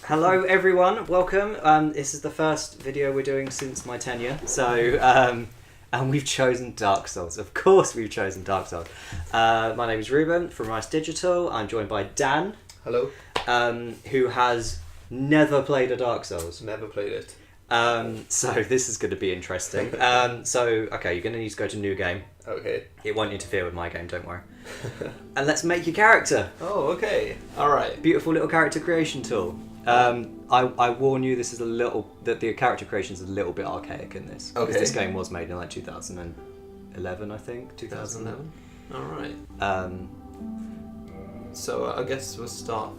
Hello everyone, welcome. This is the first video we're doing since my tenure, so and we've chosen Dark Souls. Of course we've chosen Dark Souls. My name is Ruben from Rice Digital. I'm joined by Dan. Hello. Who has never played a Dark Souls. Never played it. So this is going to be interesting. Okay, you're going to need to go to new game. Okay. It won't interfere with my game, don't worry. And let's make your character. Oh, okay. Alright. Beautiful little character creation tool. I warn you, this is the character creation is a little bit archaic in this. Okay. This game was made in like 2011, I think. 2011? Alright. So I guess we'll start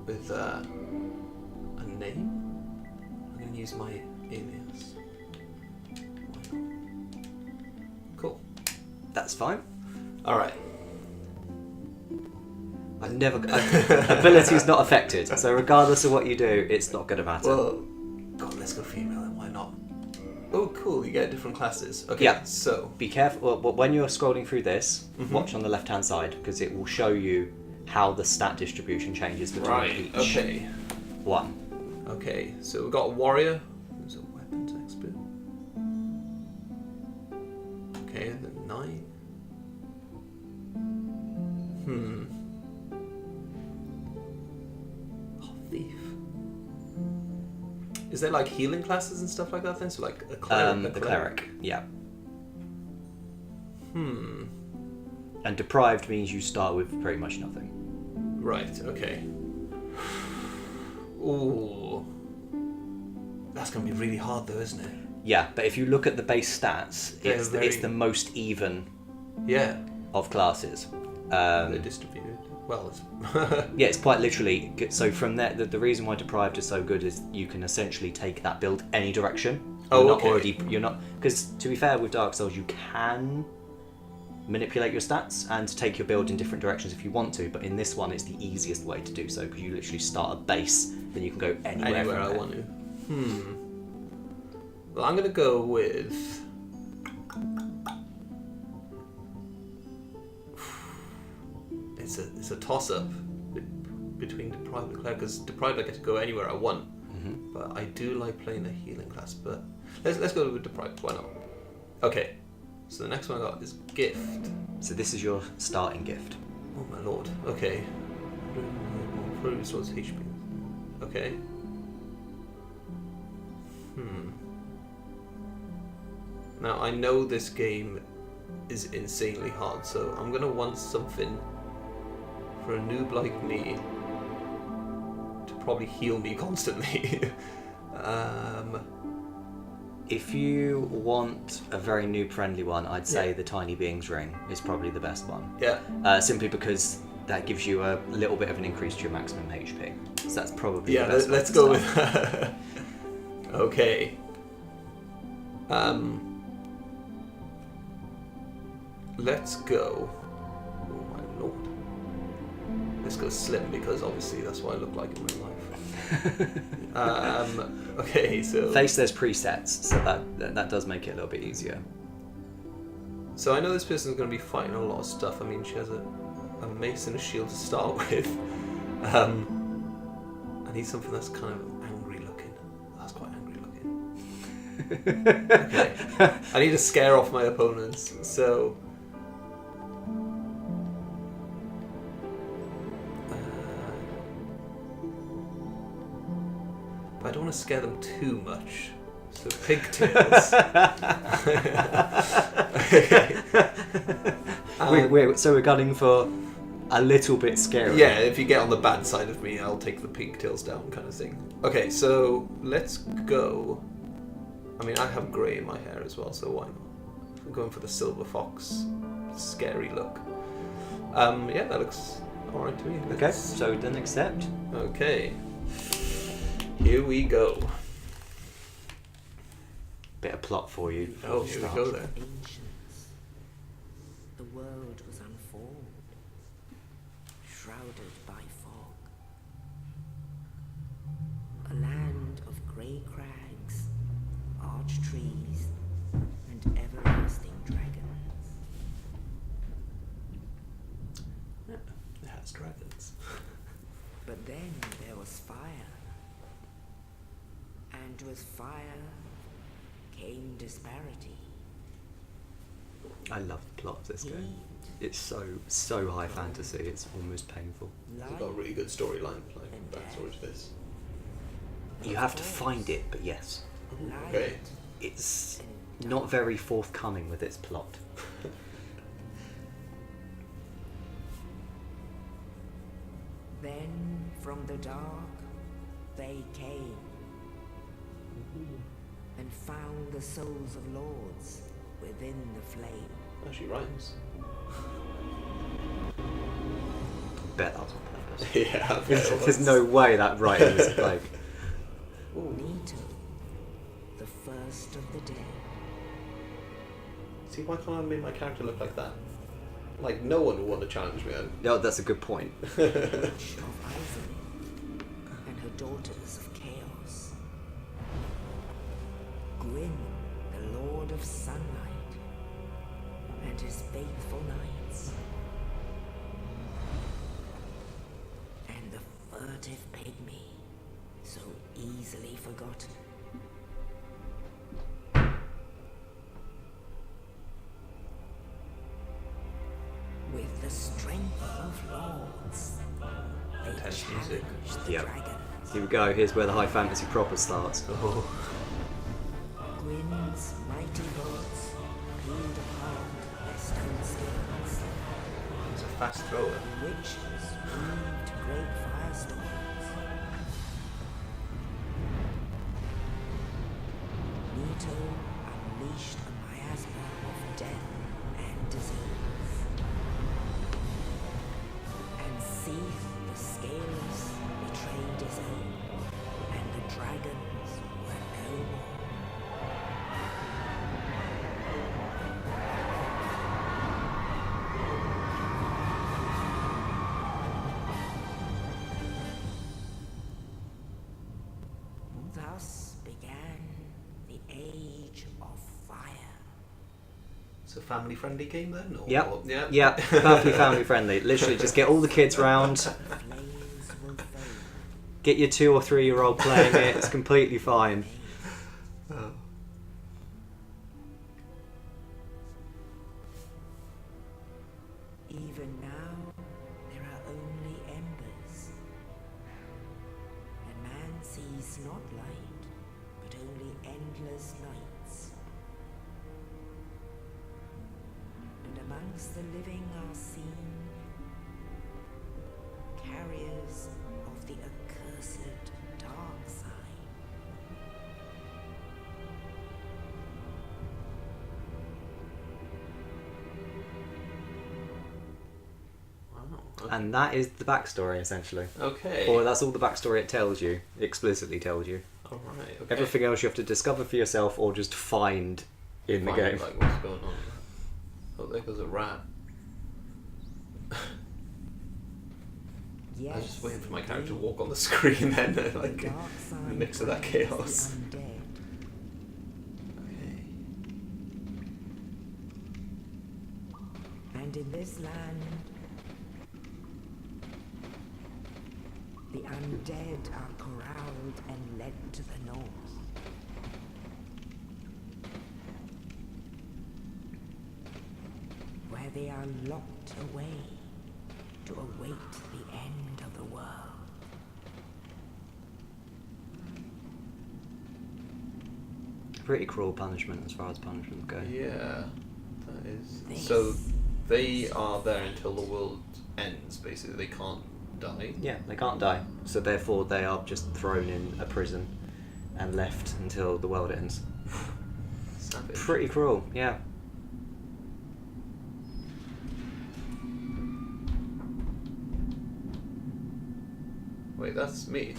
with a name. I'm going to use my alias. Why not? Cool. That's fine. Alright. Ability is not affected, so regardless of what you do, it's not going to matter. Well, God, let's go female then, why not? Oh, cool, you get different classes. Okay, yeah. So. Be careful, when you're scrolling through this, watch on the left-hand side, because it will show you how the stat distribution changes between each one. Okay, so we've got a warrior, who's a weapons expert. Okay, and then 9. Thief. Is there like healing classes and stuff like that then? So like a cleric? The cleric, yeah. And deprived means you start with pretty much nothing. Right, okay. Ooh. That's going to be really hard though, isn't it? Yeah, but if you look at the base stats, it's the most even of classes. They're distributed. Well, it's yeah, it's quite literally. So from there, the reason why deprived is so good is you can essentially take that build any direction. You're not because to be fair with Dark Souls, you can manipulate your stats and take your build in different directions if you want to. But in this one, it's the easiest way to do so because you literally start a base, then you can go anywhere I want to. Well, I'm gonna go with. It's a toss-up between deprived and cleric, because deprived I get to go anywhere I want, but I do like playing the healing class. But let's go with deprived. Why not? Okay. So the next one I got is gift. So this is your starting gift. Oh my lord. Okay. Probably restores HP. Okay. Now I know this game is insanely hard, so I'm gonna want something for a noob like me to probably heal me constantly. If you want a very noob friendly one, I'd say the Tiny Beings Ring is probably the best one. Yeah. Simply because that gives you a little bit of an increase to your maximum HP. So that's probably the best let's go with that. Okay. Let's go. Oh my lord. Let's go slim, because obviously that's what I look like in real life. Okay, so face there's presets, so that does make it a little bit easier. So I know this person's going to be fighting a lot of stuff. I mean, she has a mace and a shield to start with. I need something that's kind of angry looking. That's quite angry looking. Okay. I need to scare off my opponents, so. But I don't want to scare them too much. So pigtails. Okay. So we're gunning for a little bit scary. Yeah, if you get on the bad side of me, I'll take the pigtails down kind of thing. Okay, so let's go. I mean, I have grey in my hair as well, so why not? I'm going for the silver fox scary look. Yeah, that looks alright to me. Okay, so then accept. Okay. Here we go. Bit of plot for you. Oh, here we go there. Ancients, the world was unformed, shrouded by fog. A land of grey crags, arched trees, and everlasting dragons. Yeah, it has dragons. But then there was fire. And with fire came disparity. I love the plot of this game. Heat, It's so high fantasy. It's almost painful. It's light, got a really good storyline, like backstory to this. You have to find it, but yes, light, Okay. it's not very forthcoming with its plot. Then from the dark they came and found the souls of lords within the flame. Actually rhymes. Bet that was on purpose. Yeah, I bet it There's was. no way that writing was like. Ooh. Nito, the first of the dead. See, why can't I make my character look like that? Like, no one would want to challenge me. No, that's a good point. Witch of Ivory and her daughters of chaos. Gwyn, the Lord of Sunlight, and his faithful knights. And the furtive pygmy, so easily forgotten. With the strength of lords, they Intense music. challenged the Yep. dragons. Here we go. Here's where the high fantasy proper starts. Oh. Gwyn's mighty bolts peeled apart their stone scales. He's a fast thrower. The witches weaved great firestorms. Nito unleashed a miasma of death and disease. And Seath the Scaleless betrayed his own, and the dragons were no more. Thus began the Age of Fire. It's a family-friendly game then? Or, Yep. Yeah. Yeah, perfectly family friendly. Literally, just get all the kids round, Flames will fade. get your 2 or 3 year old playing it. It's completely fine. Oh. Even now, there are only embers. And man sees not light, but only endless nights. And amongst the living are seen carriers of the accursed dark side. Wow. Okay. And that is the backstory, essentially. Okay. Or that's all the backstory it tells you, explicitly tells you. Alright, okay. Everything else you have to discover for yourself or just find in the Find, game. like, what's going on. Oh, there goes a rat. Yes, I was just waiting for my character to walk on the screen then, like, the dark in side the mix of that rides chaos. the undead. Okay. And in this land, the undead are corralled and led to the north. Where they are locked away to await the end of the world. Pretty cruel punishment as far as punishments go. Yeah, that is. This So they are there until the world ends, basically. They can't die. Yeah, they can't die. So therefore they are just thrown in a prison and left until the world ends. Savage. Pretty cruel, yeah. Wait, that's me.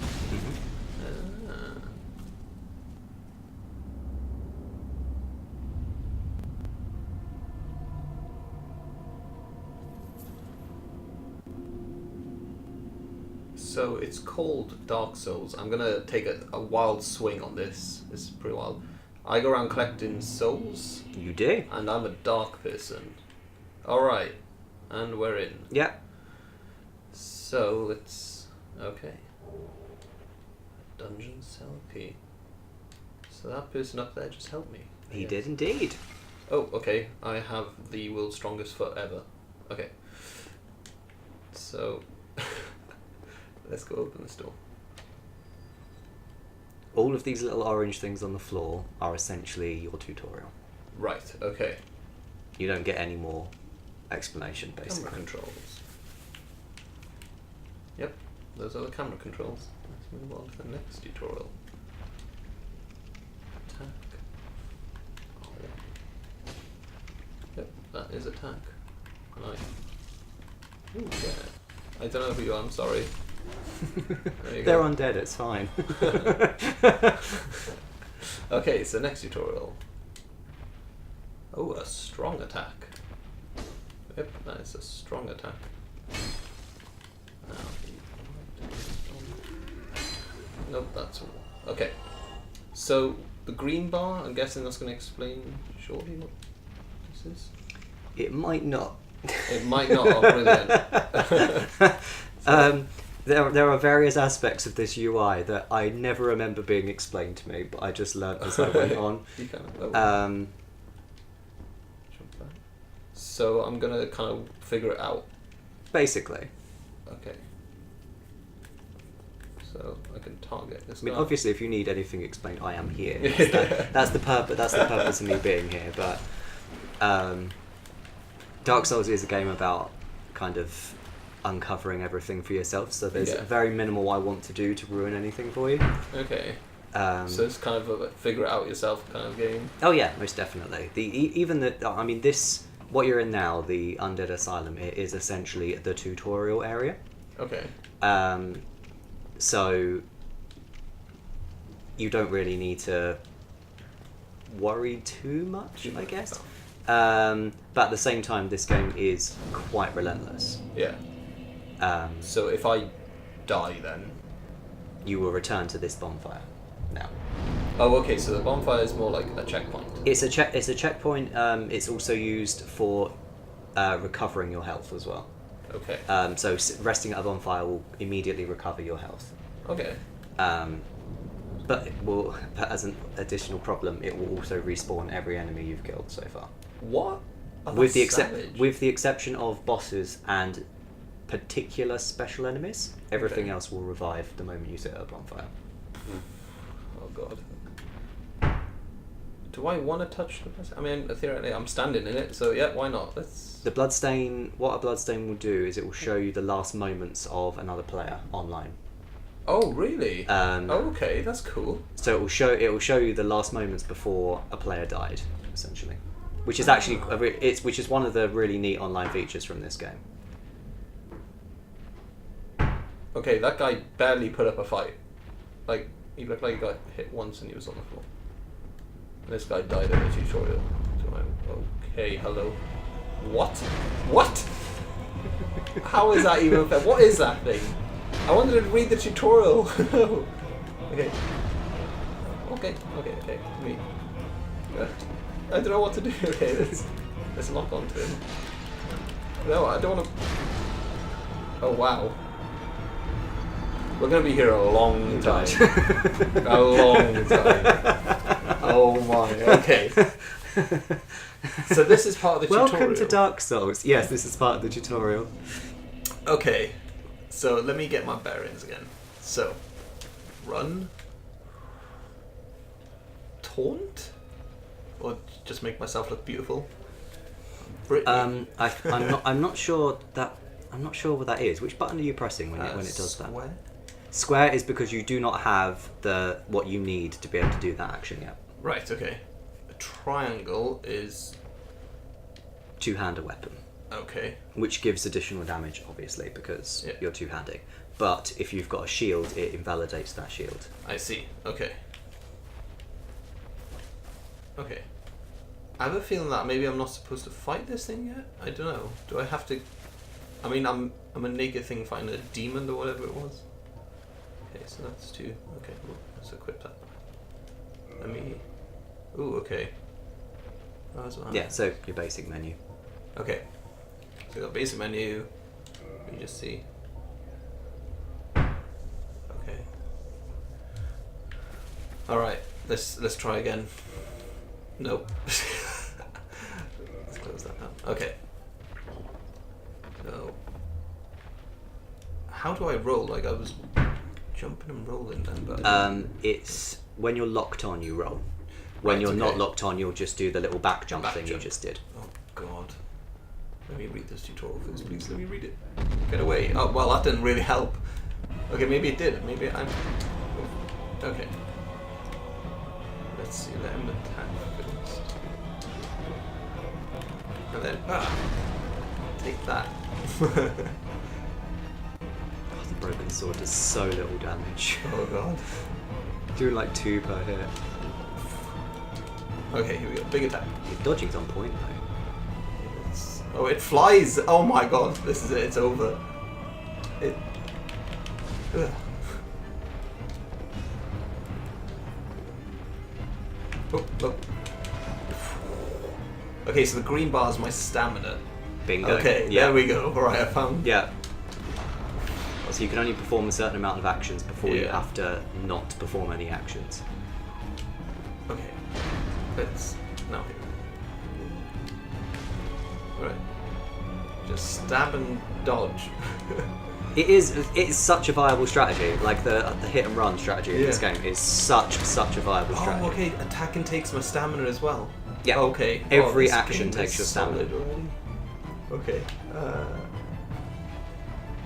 Ah. So it's called Dark Souls. I'm gonna take a wild swing on this. This is pretty wild. I go around collecting souls, You do? and I'm a dark person. Alright, and we're in. Yeah. So let's. Okay. Dungeon cell key. So that person up there just helped me. He did indeed. Oh, okay. I have the world's strongest foot ever. Okay. So, let's go open this door. All of these little orange things on the floor are essentially your tutorial. Right, okay. You don't get any more explanation, basically. Camera controls. Yep, those are the camera controls. Let's move on to the next tutorial. Attack. Oh. Yep, that is attack. Nice. Ooh, yeah. I don't know who you are, I'm sorry. There you They're go. undead, it's fine. Okay, so next tutorial. Oh, a strong attack. Yep, that is a strong attack. Nope, that's all. Okay. So, the green bar, I'm guessing that's going to explain shortly what this is? It might not. It might not, oh, brilliant. There are various aspects of this UI that I never remember being explained to me, but I just learnt as I went on. You kind of, jump back. So I'm gonna kind of figure it out. Basically. Okay. So I can target this I mean, guy. obviously, if you need anything explained, I am here. That's the purpose. That's the purpose of me being here. But Dark Souls is a game about kind of uncovering everything for yourself. So there's very minimal I want to do to ruin anything for you. Okay. So it's kind of a figure it out yourself kind of game. Oh yeah, most definitely. This what you're in now, the Undead Asylum, it is essentially the tutorial area. Okay. So you don't really need to worry too much, I guess. But at the same time, this game is quite relentless. Yeah. So if I die, then you will return to this bonfire now. Oh, okay. So the bonfire is more like a checkpoint. It's a checkpoint. It's also used for recovering your health as well. Okay. So resting at a bonfire will immediately recover your health. Okay. But as an additional problem, it will also respawn every enemy you've killed so far. What? Oh, with the savage. exception of bosses and particular special enemies, everything else will revive the moment you sit at a bonfire. Oh god. Do I want to touch the person? I mean, theoretically, I'm standing in it, so yeah, why not? Let's. What a bloodstain will do is it will show you the last moments of another player online. Oh really? Okay, that's cool. So it will show you the last moments before a player died, essentially, which is actually which is one of the really neat online features from this game. Okay, that guy barely put up a fight. Like, he looked like he got hit once and he was on the floor. And this guy died in the tutorial. So I'm, okay, hello. What? What? How is that even fair? What is that thing? I wanted to read the tutorial. Okay. Okay. Me. I don't know what to do. Okay, let's lock onto him. No, I don't want to. Oh wow. We're gonna be here a long time. A long time. Oh my. Okay. So this is part of the tutorial. Welcome to Dark Souls. Yes, this is part of the tutorial. Okay. So let me get my bearings again. So, run, taunt, or just make myself look beautiful. Brittany. I'm not sure what that is. Which button are you pressing when it does that? Square. Square is because you do not have what you need to be able to do that action yet. Right. Okay. A triangle is Two-hander weapon. okay. Which gives additional damage, obviously, because you're two-handed. But if you've got a shield, it invalidates that shield. I see. Okay. Okay. I have a feeling that maybe I'm not supposed to fight this thing yet. I don't know. Do I have to? I mean, I'm a naked thing fighting a demon or whatever it was. Okay, so that's two. Okay, well, let's equip that. Let me. Ooh, okay. Oh, that's what Yeah. So your basic menu. Okay. So we got basic menu. Let me just see. Okay. All right. Let's try again. Nope. Let's close that down. Okay. No. How do I roll? Like I was jumping and rolling then, but it's when you're locked on, you roll. When you're not locked on, you'll just do the little back jump thing you just did. Oh God. Let me read this tutorial first, please. Let me read it. Get away. Oh well, that didn't really help. Okay, maybe it did. Maybe I'm. Okay. Let's see. Let him attack first. And then take that. The broken sword does so little damage. Oh God. Doing like 2 per hit. Okay, here we go. Big attack. Your dodging's on point though. Oh, it flies! Oh my God, this is it. It's over. It. Ugh. Oh, look. Okay, so the green bar is my stamina. Bingo. Okay, yeah. There we go. Alright, I found... Yeah. So you can only perform a certain amount of actions before you have to not perform any actions. Okay. Let's... Now hit. Alright. Just stab and dodge. It's such a viable strategy. Like the hit and run strategy in this game is such a viable strategy. Oh, okay. Attacking takes my stamina as well. Yeah. Okay. Every this action game takes is your stamina. solid already. Okay.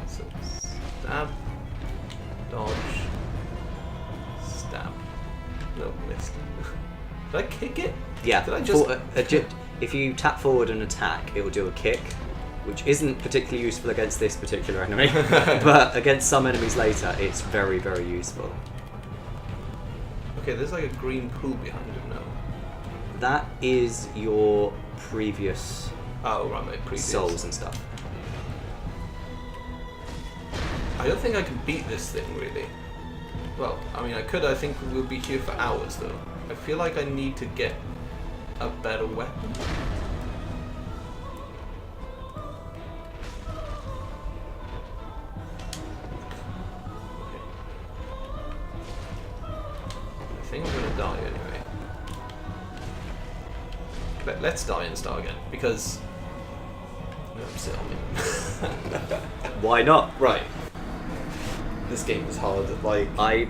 So stab, dodge, stab. No, missed. Did I kick it? Yeah. Did I just? If you tap forward and attack, it will do a kick, which isn't particularly useful against this particular enemy, but against some enemies later, it's very, very useful. Okay, there's like a green pool behind him now. That is your previous Oh, right, my previous souls and stuff. I don't think I can beat this thing, really. Well, I mean, I could. I think we'll be here for hours, though. I feel like I need to get a better weapon. Okay. I think I'm gonna die anyway. Let's die and start again, because... No, sit on me. Why not? Right. This game is hard. Like I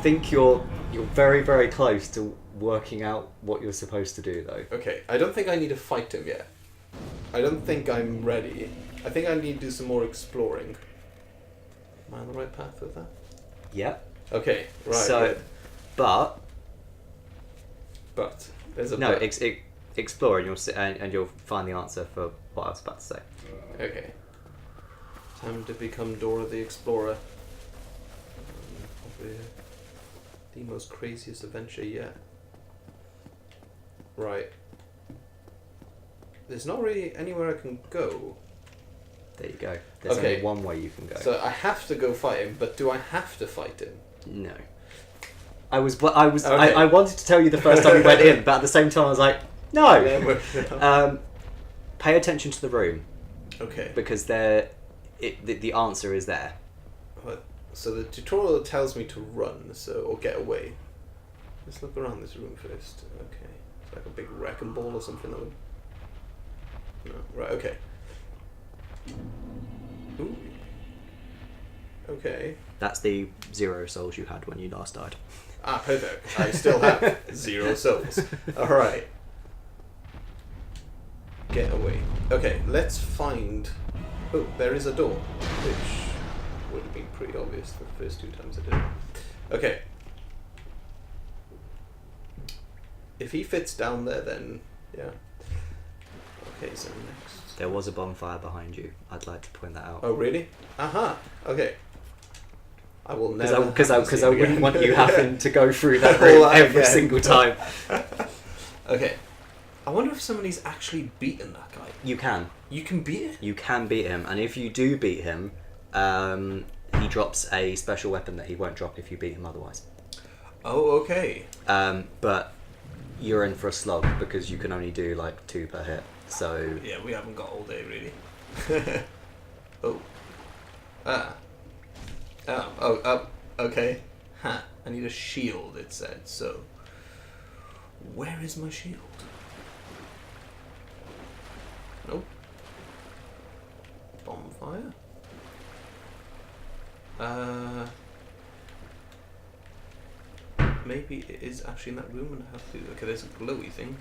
think you're very, very close to working out what you're supposed to do, though. okay, I don't think I need to fight him yet. I don't think I'm ready. I think I need to do some more exploring. Am I on the right path with that? Yeah. Okay, right. So, good. but There's a no, but. explore and you'll find the answer for what I was about to say. Okay. Time to become Dora the Explorer. Probably the most craziest adventure yet. Right. There's not really anywhere I can go. There you go. There's Okay. only one way you can go. So I have to go fight him, but do I have to fight him? No. I Okay. wanted to tell you the first time we went in, but at the same time I was like, no. Pay attention to the room Okay. because the answer is there. But, so the tutorial tells me to run, or get away. Let's look around this room first. Okay. It's like a big wrecking ball or something. That would... No. Right. Okay. Ooh. Okay. That's the 0 souls you had when you last died. Ah, perfect. I still have 0 souls. Alright. Get away. Okay, let's find... Oh, there is a door, which would have been pretty obvious the first 2 times I did it. Okay. If he fits down there, then... Yeah. Okay, so next... There was a bonfire behind you. I'd like to point that out. Oh, really? Aha! Okay. I will never... Because I wouldn't want you having to go through that All room that every again. single time. Okay. I wonder if somebody's actually beaten that guy. You can. You can beat it? You can beat him, and if you do beat him, he drops a special weapon that he won't drop if you beat him otherwise. Oh, okay. But you're in for a slog because you can only do like 2 per hit. So Yeah, we haven't got all day, really. Oh. Ah. Oh, okay. Ha. I need a shield, it said, so... Where is my shield? Nope. Bonfire? Maybe it is actually in that room and I have to... Okay, there's a glowy thing.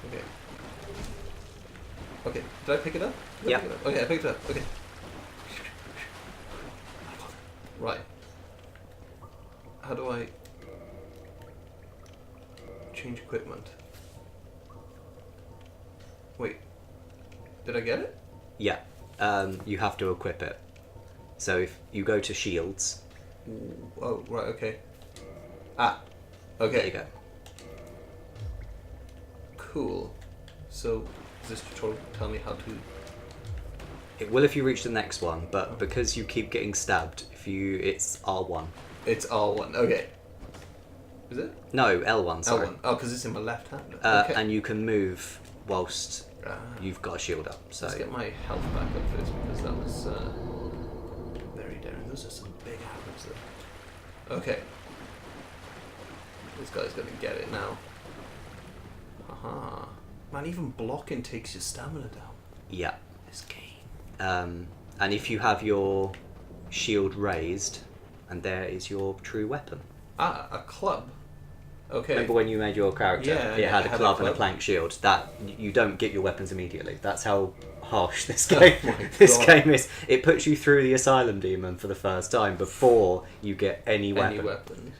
Okay. Okay, did I pick it up? Yeah. Okay, I picked it up. Okay. Right. How do I change equipment? Wait. Did I get it? Yeah. You have to equip it. So if you go to shields. Ooh, oh, right, okay. Ah. Okay. There you go. Cool. So, does this tutorial tell me how to... It will if you reach the next one, but because you keep getting stabbed, it's R1. It's R1, okay. Is it? No, L1, sorry. L1. Oh, because it's in my left hand. Okay. And you can move whilst you've got a shield up. So let's get my health back up first, because that was very daring. Those are some big arrows there. Okay. This guy's going to get it now. Aha. Man, even blocking takes your stamina down. Yeah. This game. And if you have your shield raised, and there is your true weapon. Ah, a club. Okay. Remember when you made your character? Yeah, it had a club and a plank shield. That you don't get your weapons immediately. That's how harsh this game. This game is. It puts you through the asylum demon for the first time before you get any weapon. Any weapons.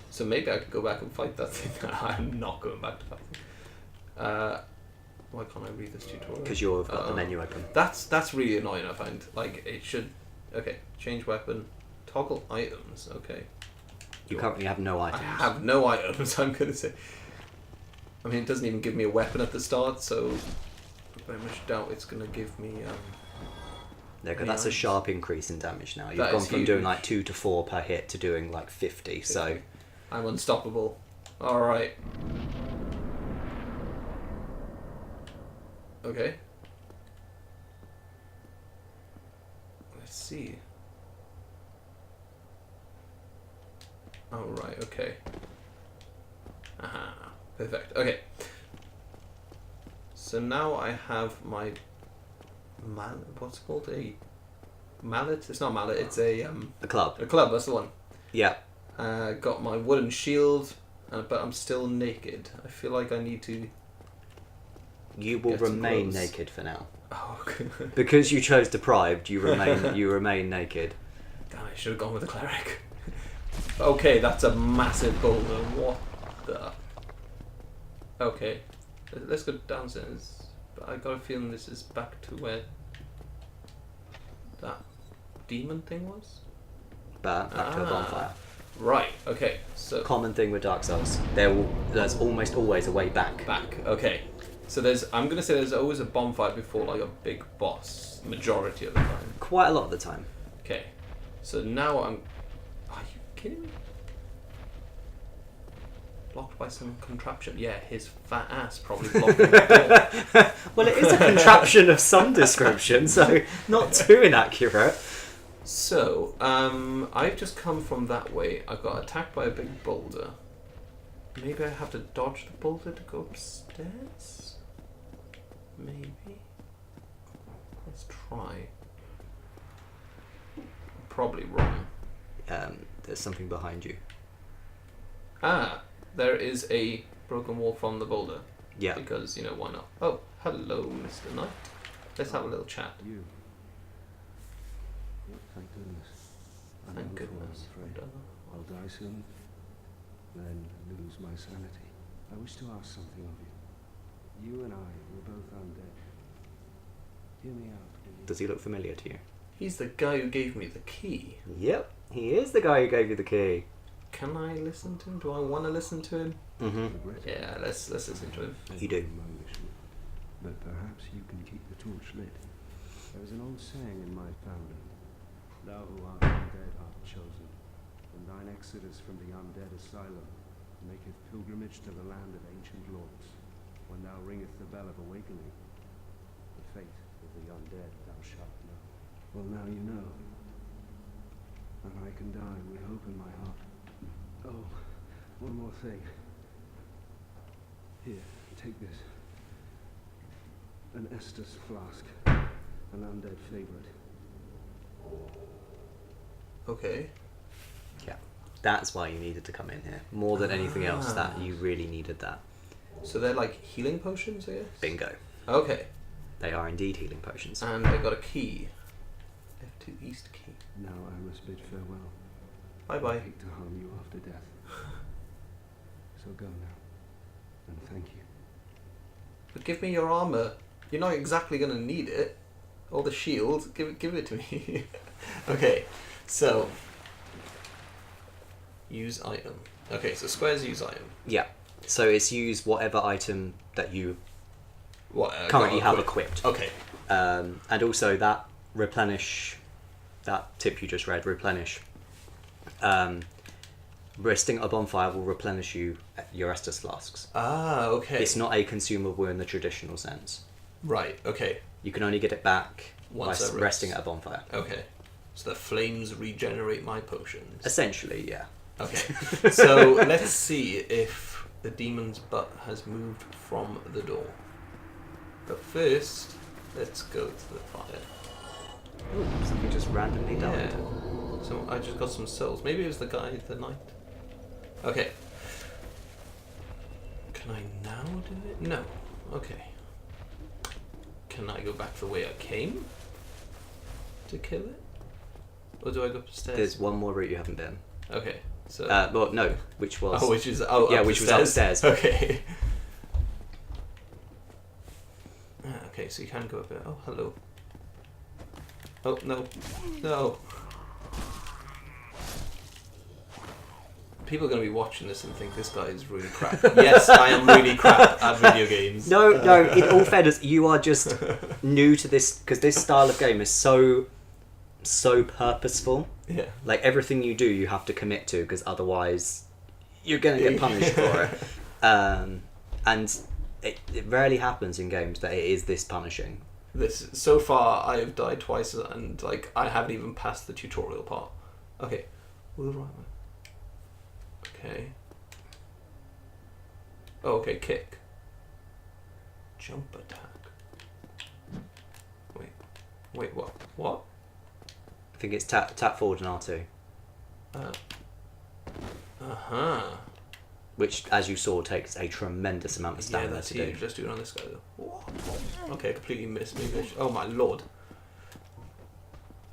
So maybe I could go back and fight that thing. I'm not going back to fight. Why can't I read this tutorial? Because you've got the menu open. That's really annoying. I find like it should. Okay, change weapon, toggle items. Okay. You currently have no items. I have no items. I'm gonna say. I mean, it doesn't even give me a weapon at the start, so I very much doubt it's gonna give me. There you go. That's a sharp increase in damage now. You've That gone is from huge. doing like 2 to 4 per hit to doing like 50. So I'm unstoppable. All right. Okay. Let's see. Oh, right, okay. Aha, perfect. Okay. So now I have my what's it called? A mallet? It's not mallet, it's a club. a club, that's the one. Yeah. Got my wooden shield, but I'm still naked. I feel like I need to... You will Get some remain clothes. naked for now. Oh, okay. Because you chose deprived, you remain naked. Damn, I should have gone with the cleric. Okay, that's a massive boulder. What the... Okay. Let's go downstairs. But I got a feeling this is back to where that demon thing was? Back to a bonfire. Right, okay. So Common thing with Dark Souls. There's almost always a way back. okay. So I'm gonna say there's always a bonfire before like a big boss, majority of the time. Quite a lot of the time. Okay. So now are you kidding me? Blocked by some contraption. Yeah, his fat ass probably blocked the door. Well, it is a contraption of some description, so not too inaccurate. So, I've just come from that way. I got attacked by a big boulder. Maybe I have to dodge the boulder to go upstairs? Maybe. Let's try. Probably wrong. There's something behind you. Ah, there is a broken wall from the boulder. Yeah. Because, why not? Oh, hello, Mr. Knight. Let's have a little chat. You. Thank goodness. Thank goodness. I'll die soon, then lose my sanity. I wish to ask something of you. You and I were both undead. Hear me out, will you? Does he look familiar to you? He's the guy who gave me the key. Yep, he is the guy who gave you the key. Can I listen to him? Do I want to listen to him? Mm-hmm. Yeah, let's listen to him. You do. My wish, but perhaps you can keep the torch lit. There is an old saying in my family: "Thou who art undead art chosen, and thine exodus from the undead asylum maketh pilgrimage to the land of ancient lords. When thou ringeth the bell of awakening, the fate of the undead thou shalt know." Well, now you know, and I can die with hope in my heart. Oh, one more thing. Here, take this. An Estus Flask. An undead favorite. Okay. Yeah, that's why you needed to come in here. More than anything else, that you really needed that. So they're like healing potions, I guess? Bingo. Okay. They are indeed healing potions. And I got a key. F2 East key. Now I must bid farewell. I Bye-bye. hate to harm you after death. So go now. And thank you. But give me your armor. You're not exactly going to need it. Or the shield. Give it to me. Okay, so... Use item. Okay, so squares use item. Yeah. So it's use whatever item that you What, currently have equipped. Okay. And also that replenish, that tip you just read, replenish. Resting at a bonfire will replenish your Estus Flasks. Ah, okay. It's not a consumable in the traditional sense. Right, okay. You can only get it back Once by it resting at a bonfire. Okay. So the flames regenerate my potions. Essentially, yeah. Okay. So let's see if the demon's butt has moved from the door. But first, let's go to the fire. Ooh, something just randomly died. Yeah. So I just got some souls. Maybe it was the guy, the knight. Okay. Can I now do it? No. Okay. Can I go back the way I came to kill it? Or do I go upstairs? There's one more route you haven't been. Okay. So. Well, no, which was... Oh, which is... yeah, which was upstairs. Okay. Okay, so you can go up there. Oh, hello. Oh, no. No. People are going to be watching this and think this guy is really crap. Yes, I am really crap at video games. No, in all fairness, you are just new to this, because this style of game is so purposeful. Yeah. Like, everything you do, you have to commit to, because otherwise you're going to get punished for it. And it rarely happens in games that it is this punishing. So far, I have died twice, and like I haven't even passed the tutorial part. Okay. Move right way. Okay. Oh, okay, kick. Jump attack. Wait, what? What? I think it's tap forward and R2. Uh-huh. Which, as you saw, takes a tremendous amount of stamina that's to do. huge. Let's do it on this guy, though. Okay, completely missed. Maybe I should... Oh, my lord.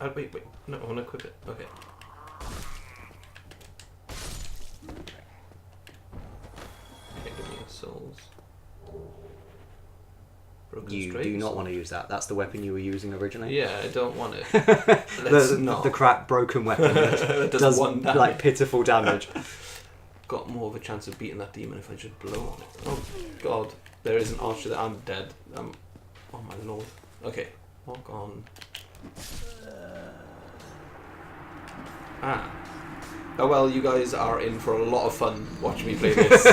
Wait. No, I want to equip it. Okay. Okay, give me your souls. Broken You straight, do not so- want to use that. That's the weapon you were using originally. Yeah, I don't want it. Let's not. The crap broken weapon that does one damage. like pitiful damage. Got more of a chance of beating that demon if I just blow on it. Oh god, there is an archer that I'm dead. Oh my lord. Okay, walk on. Oh well, you guys are in for a lot of fun watching me play this.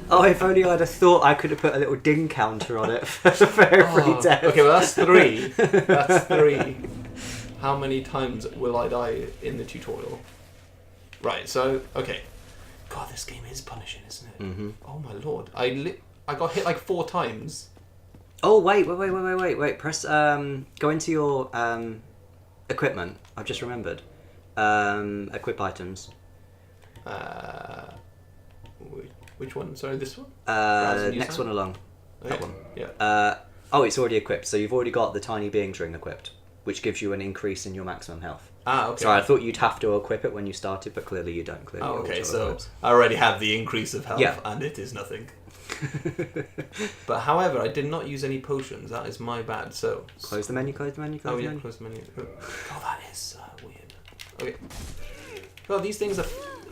Oh, if only I'd have thought I could have put a little ding counter on it for every death. Okay, well that's 3. That's 3. How many times will I die in the tutorial? Right, so, okay. God, this game is punishing, isn't it? Mm-hmm. Oh my lord. I got hit like 4 times. Oh, wait. Press, go into your equipment. I've just remembered. Equip items. Which one? Sorry, this one? Next one along. Oh, That yeah. one. Yeah. Oh, it's already equipped. So you've already got the Tiny Beings ring equipped, which gives you an increase in your maximum health. Ah, okay. Sorry, I thought you'd have to equip it when you started, but clearly you don't. Clearly, Oh, it okay, auto so equips. I already have the increase of health, Yeah. and it is nothing. But however, I did not use any potions. That is my bad. So Close the menu. close the menu. Close the menu. Oh, that is weird. Okay. Well, these things are...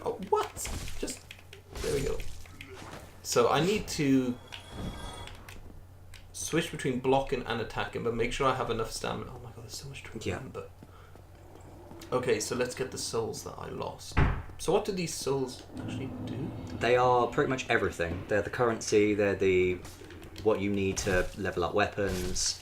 Oh, what? Just... There we go. So I need to switch between blocking and attacking, but make sure I have enough stamina. Oh my god, there's so much to remember. Okay, so let's get the souls that I lost. So what do these souls actually do? They are pretty much everything. They're the currency. They're the what you need to level up weapons.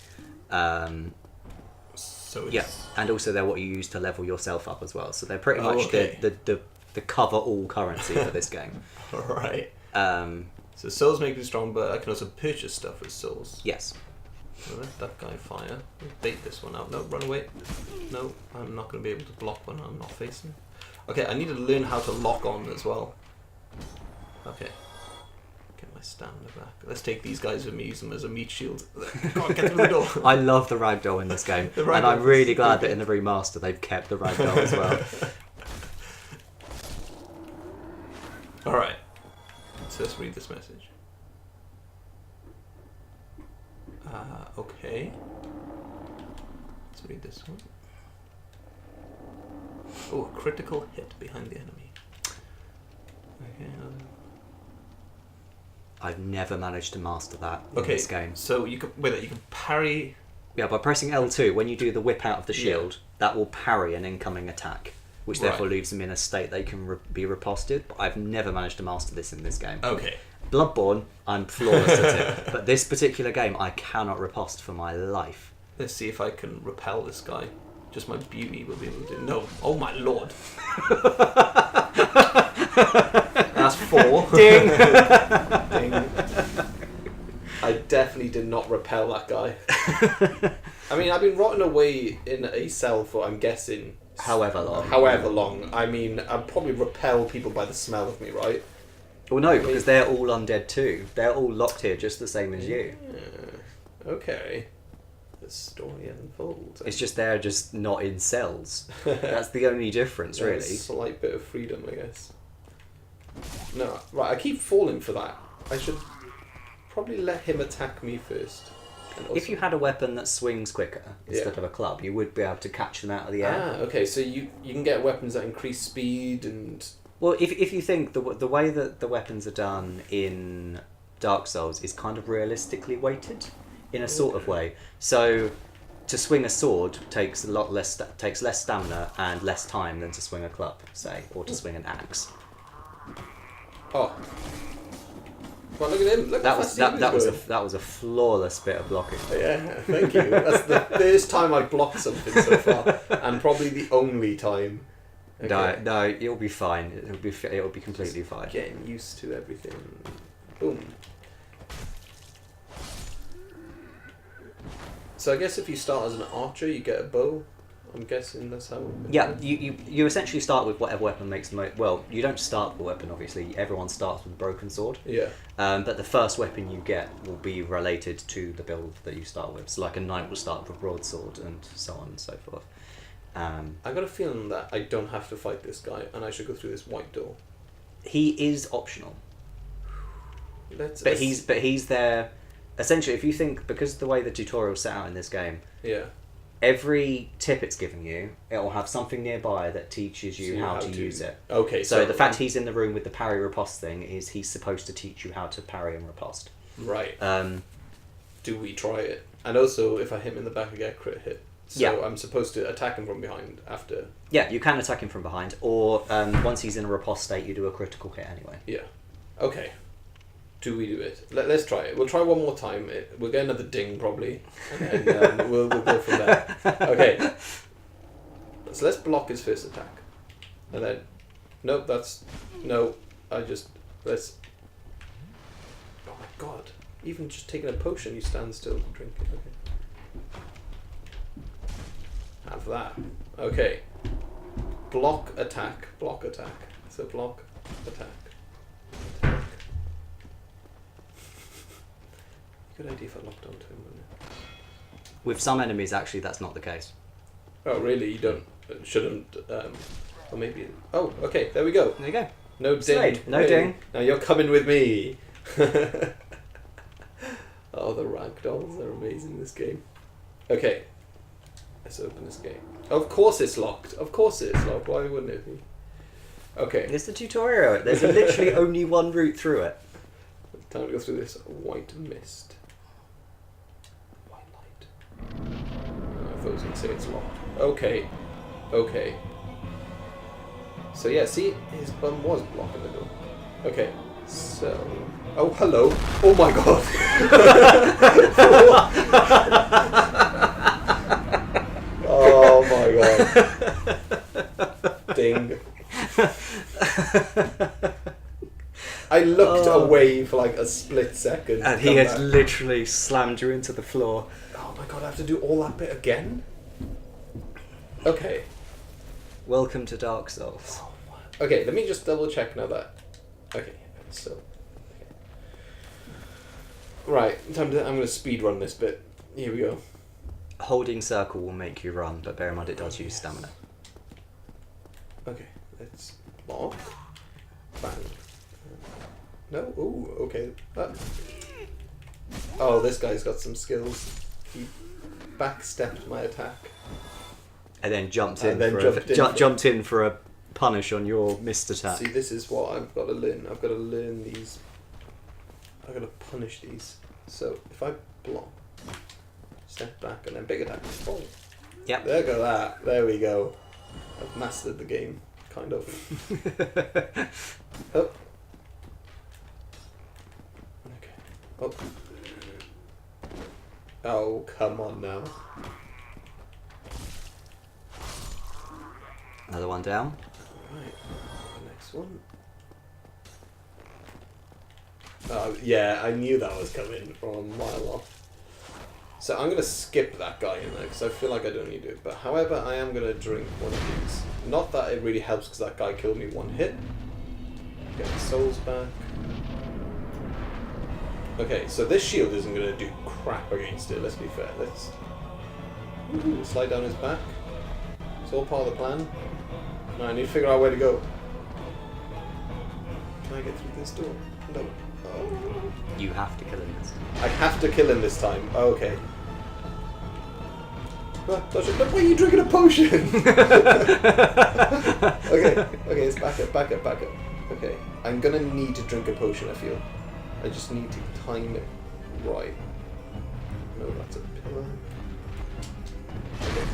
So it's... Yeah, and also they're what you use to level yourself up as well. So they're pretty much okay. the the cover-all currency for this game. Right. Um, So souls make me strong, but I can also purchase stuff with souls. yes. So let that guy fire. Bait this one out. No, run away. No, I'm not going to be able to block when I'm not facing. Okay, I need to learn how to lock on as well. Okay. Get my stamina back. Let's take these guys with me, use them as a meat shield. Can't get through the door. I love the ragdoll in this game, The ragdoll and I'm is really glad so that in the remaster they've kept the ragdoll as well. Alright. So let's read this message. Okay. Let's read this one. Oh, a critical hit behind the enemy. Okay. I've never managed to master that in Okay. this game. So you can you can parry. Yeah, by pressing L2, when you do the whip out of the shield, that will parry an incoming attack, which therefore leaves them in a state they can be riposted. But I've never managed to master this in this game. Okay. Bloodborne, I'm flawless at it. But this particular game, I cannot riposte for my life. Let's see if I can repel this guy. Just my beauty will be able to. No. Oh my lord. That's 4. Ding! Ding. I definitely did not repel that guy. I mean, I've been rotting away in a cell for, I'm guessing, However long. however long. I mean, I'd probably repel people by the smell of me, right? Well, no, because they're all undead too. They're all locked here just the same as you. Yeah. Okay. The story unfolds. It's just they're just not in cells. That's the only difference, Yeah, really. a slight bit of freedom, I guess. No, right, I keep falling for that. I should probably let him attack me first. And also... If you had a weapon that swings quicker instead of a club, you would be able to catch them out of the air. Ah, okay, so you can get weapons that increase speed and... Well, if you think the way that the weapons are done in Dark Souls is kind of realistically weighted in a sort of way. So to swing a sword takes less stamina and less time than to swing a club, say, or to swing an axe. Oh. Well, look at him. Look That how was fast he going. that was a flawless bit of blocking. Yeah, thank you. That's the first time I've blocked something so far, and probably the only time. Okay. No, it'll be fine. It'll be completely fine. Getting used to everything. Boom. So I guess if you start as an archer, you get a bow. I'm guessing that's how. Yeah, you essentially start with whatever weapon makes the most. Well, you don't start with a weapon, obviously. Everyone starts with a broken sword. Yeah. But the first weapon you get will be related to the build that you start with. So, like a knight will start with a broadsword, and so on and so forth. I got a feeling that I don't have to fight this guy, and I should go through this white door. He is optional, Let's. but he's there. Essentially, if you think, because the way the tutorial's set out in this game, Yeah. every tip it's giving you, it'll have something nearby that teaches you how to use it. Okay. So the fact he's in the room with the parry riposte thing is he's supposed to teach you how to parry and riposte. Right. Do we try it? And also, if I hit him in the back, I get a crit hit. So Yeah. I'm supposed to attack him from behind after. Yeah, you can attack him from behind, or once he's in a riposte state, you do a critical hit anyway. Yeah. Okay. Do we do it? Let's try it. We'll try one more time. We'll get another ding probably, and then we'll go from there. Okay. So let's block his first attack, and then nope. Let's. Oh my god! Even just taking a potion, you stand still and drink it. Okay. Have that. Okay. Block attack. Block attack. So block attack. Attack. Good idea if I locked onto him, wouldn't it? With some enemies, actually, that's not the case. Oh, really? You don't... shouldn't... or maybe... Oh, okay, there we go. There you go. No ding. Slayed. No Hey, ding. Now you're coming with me. Oh, the ragdolls are amazing in this game. Okay. Let's open this game. Of course it's locked. Of course it's locked. Why wouldn't it be? Okay. It's the tutorial. There's literally only one route through it. Time to go through this white mist. White light. I thought I was going to say it's locked. Okay. Okay. So yeah, see, his bum was blocking the door. Okay. So... Oh, hello. Oh my god. Oh my god. Ding. looked away for like a split second. And he had literally slammed you into the floor. Oh my god, I have to do all that bit again? Okay. Welcome to Dark Souls. Okay, let me just double check now that... Okay, so... Okay. Right, I'm going to speed run this bit. Here we go. Holding circle will make you run, but bear in mind it does use stamina. Okay, let's block. Bang. No? Ooh, okay. Oh, this guy's got some skills. He backstepped my attack. And then jumped in for a punish on your missed attack. See, this is what I've got to learn. I've got to learn these. I've got to punish these. So if I block, step back, and then big attack. Oh. Yep. There go that. There we go. I've mastered the game, kind of. Oh. Okay. Oh. Oh, come on now. Another one down. Right. The next one. Yeah, I knew that was coming from a mile off. So I'm going to skip that guy in there because I feel like I don't need to. But however, I am going to drink one of these. Not that it really helps because that guy killed me one hit. Get the souls back. Okay, so this shield isn't going to do crap against it, let's be fair. Let's slide down his back. It's all part of the plan. Now I need to figure out where to go. Can I get through this door? No. Oh. You have to kill him this time. I have to kill him this time. Oh, okay. Why are you drinking a potion? Okay, it's back up. Okay, I'm gonna need to drink a potion, I feel. I just need to time it right. No, that's a pillar. Okay.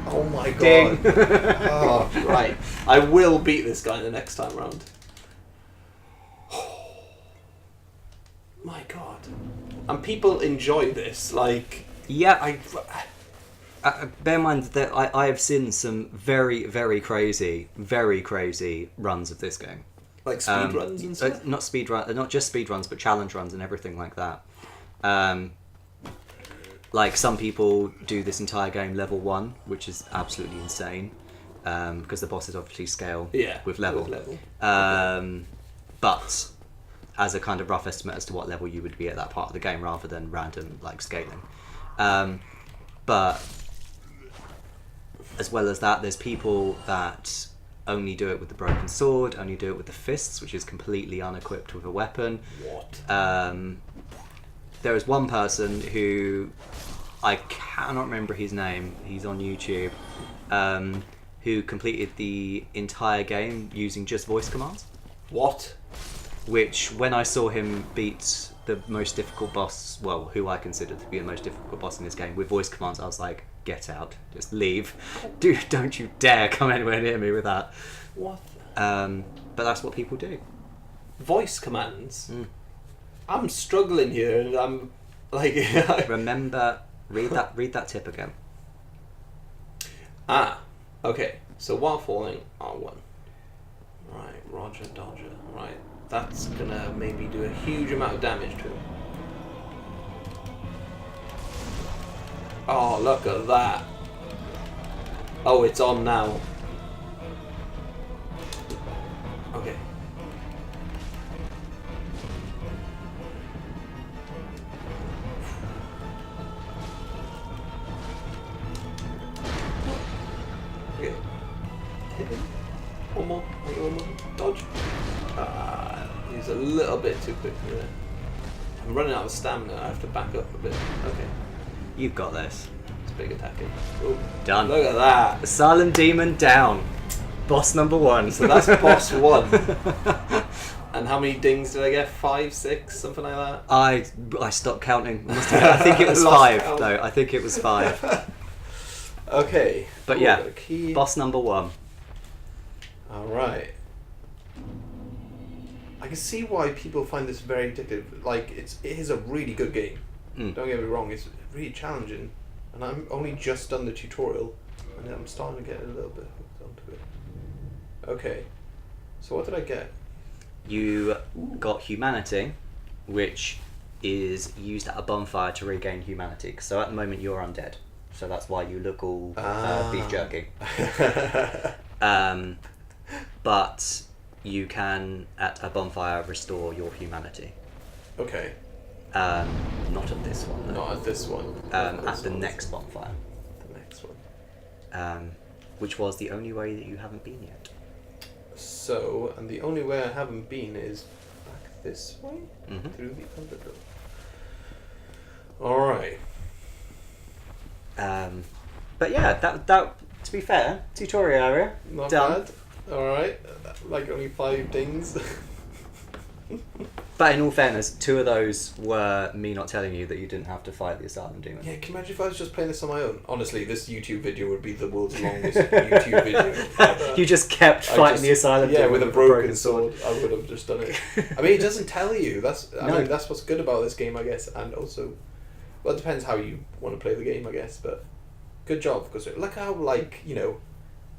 Oh my god. Ding. Oh, right. I will beat this guy the next time round. My god. And people enjoy this, like... Yeah, bear in mind that I have seen some very, very crazy runs of this game. Like speed runs and stuff? Not just speed runs, but challenge runs and everything like that. Like some people do this entire game level 1, which is absolutely insane, because the bosses obviously scale with level. But as a kind of rough estimate as to what level you would be at that part of the game, rather than random like scaling. But as well as that, there's people that only do it with the broken sword, only do it with the fists, which is completely unequipped with a weapon. What? There is one person who I cannot remember his name. He's on YouTube, who completed the entire game using just voice commands. What? Which, when I saw him beat the most difficult boss, well, who I consider to be the most difficult boss in this game, with voice commands, I was like, get out, just leave. Dude, don't you dare come anywhere near me with that. What? But that's what people do. Voice commands? I'm struggling here, and I'm like... Remember, read that tip again. Okay. So while falling, R1. Right, Roger Dodger. Right, that's gonna maybe do a huge amount of damage to him. Oh, look at that. Oh, it's on now. Okay. Okay. Hit him. One more. Dodge. He's a little bit too quick for me. I'm running out of stamina. I have to back up a bit. Okay. You've got this. It's big attacking. Ooh. Done. Look at that. The Silent Demon down. Boss number 1. So that's boss 1. And how many dings did I get? 5, 6, something like that? I stopped counting. I think it was 5 count. though. I think it was 5. Okay. But Ooh, yeah, key. boss number 1. Alright. I can see why people find this very addictive. Like, it is a really good game. Don't get me wrong, it's really challenging. And I'm only just done the tutorial, and I'm starting to get a little bit hooked onto it. Okay. So what did I get? You got humanity, which is used at a bonfire to regain humanity. So at the moment you're undead. So that's why you look all beef jerky. But you can, at a bonfire, restore your humanity. Okay. Not at this one, though. Not at this one. At the next bonfire. The next one. Which was the only way that you haven't been yet. So, and the only way I haven't been is back this way? Mm-hmm. Through the undergrowth. Alright. But yeah, that to be fair, tutorial area, Not done. bad. Alright. Like only 5 dings. But in all fairness, 2 of those were me not telling you that you didn't have to fight the Asylum Demon. Yeah, can you imagine if I was just playing this on my own? Honestly, this YouTube video would be the world's longest YouTube video ever. You just kept fighting the Asylum Demon with a broken sword. I would have just done it. I mean, it doesn't tell you. I mean, that's what's good about this game, I guess. And also, well, it depends how you want to play the game, I guess. But good job, because look how,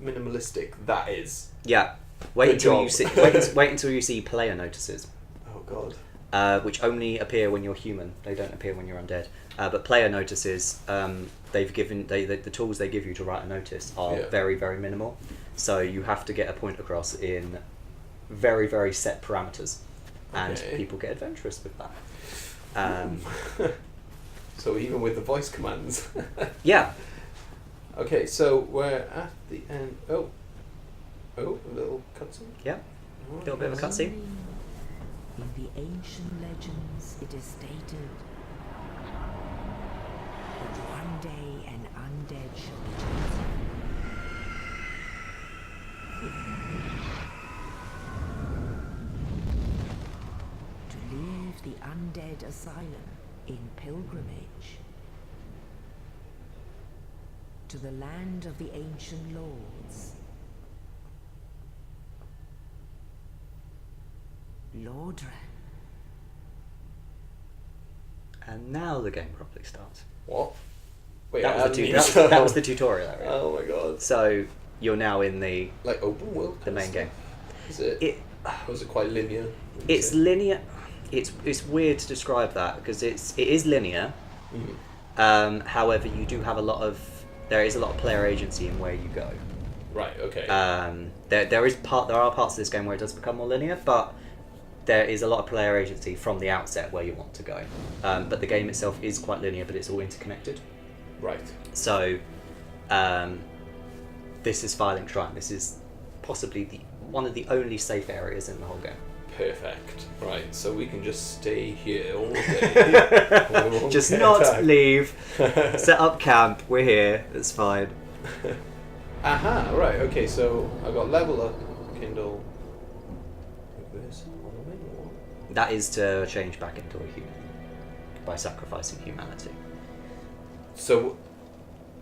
minimalistic that is. Yeah. Wait until you see player notices. Oh god. Which only appear when you're human. They don't appear when you're undead. But player notices, the tools they give you to write a notice are very, very minimal. So you have to get a point across in very, very set parameters, and people get adventurous with that. So even with the voice commands. Yeah. Okay, so we're at the end. Oh, a little cutscene. Yeah. A little bit of a cutscene. In the ancient legends, it is stated that one day an undead shall be chosen. To leave the undead asylum in pilgrimage to the land of the ancient lords. Lordran. And now the game properly starts. What? Wait, That was the tutorial area. Oh my god. So you're now in the open world. the main game. Is it? Or is it quite linear? It's linear. It's weird to describe that because it is linear. Mm. However, you do have there is a lot of player agency in where you go. Right. Okay. There are parts of this game where it does become more linear, but there is a lot of player agency from the outset where you want to go. But the game itself is quite linear, but it's all interconnected. Right. So, this is Firelink Shrine. This is possibly one of the only safe areas in the whole game. Perfect. Right. So we can just stay here all day. Just not leave. Set up camp. We're here. It's fine. Aha. Right. Okay. So I got level up, Kindle. Like this. That is to change back into a human by sacrificing humanity. So,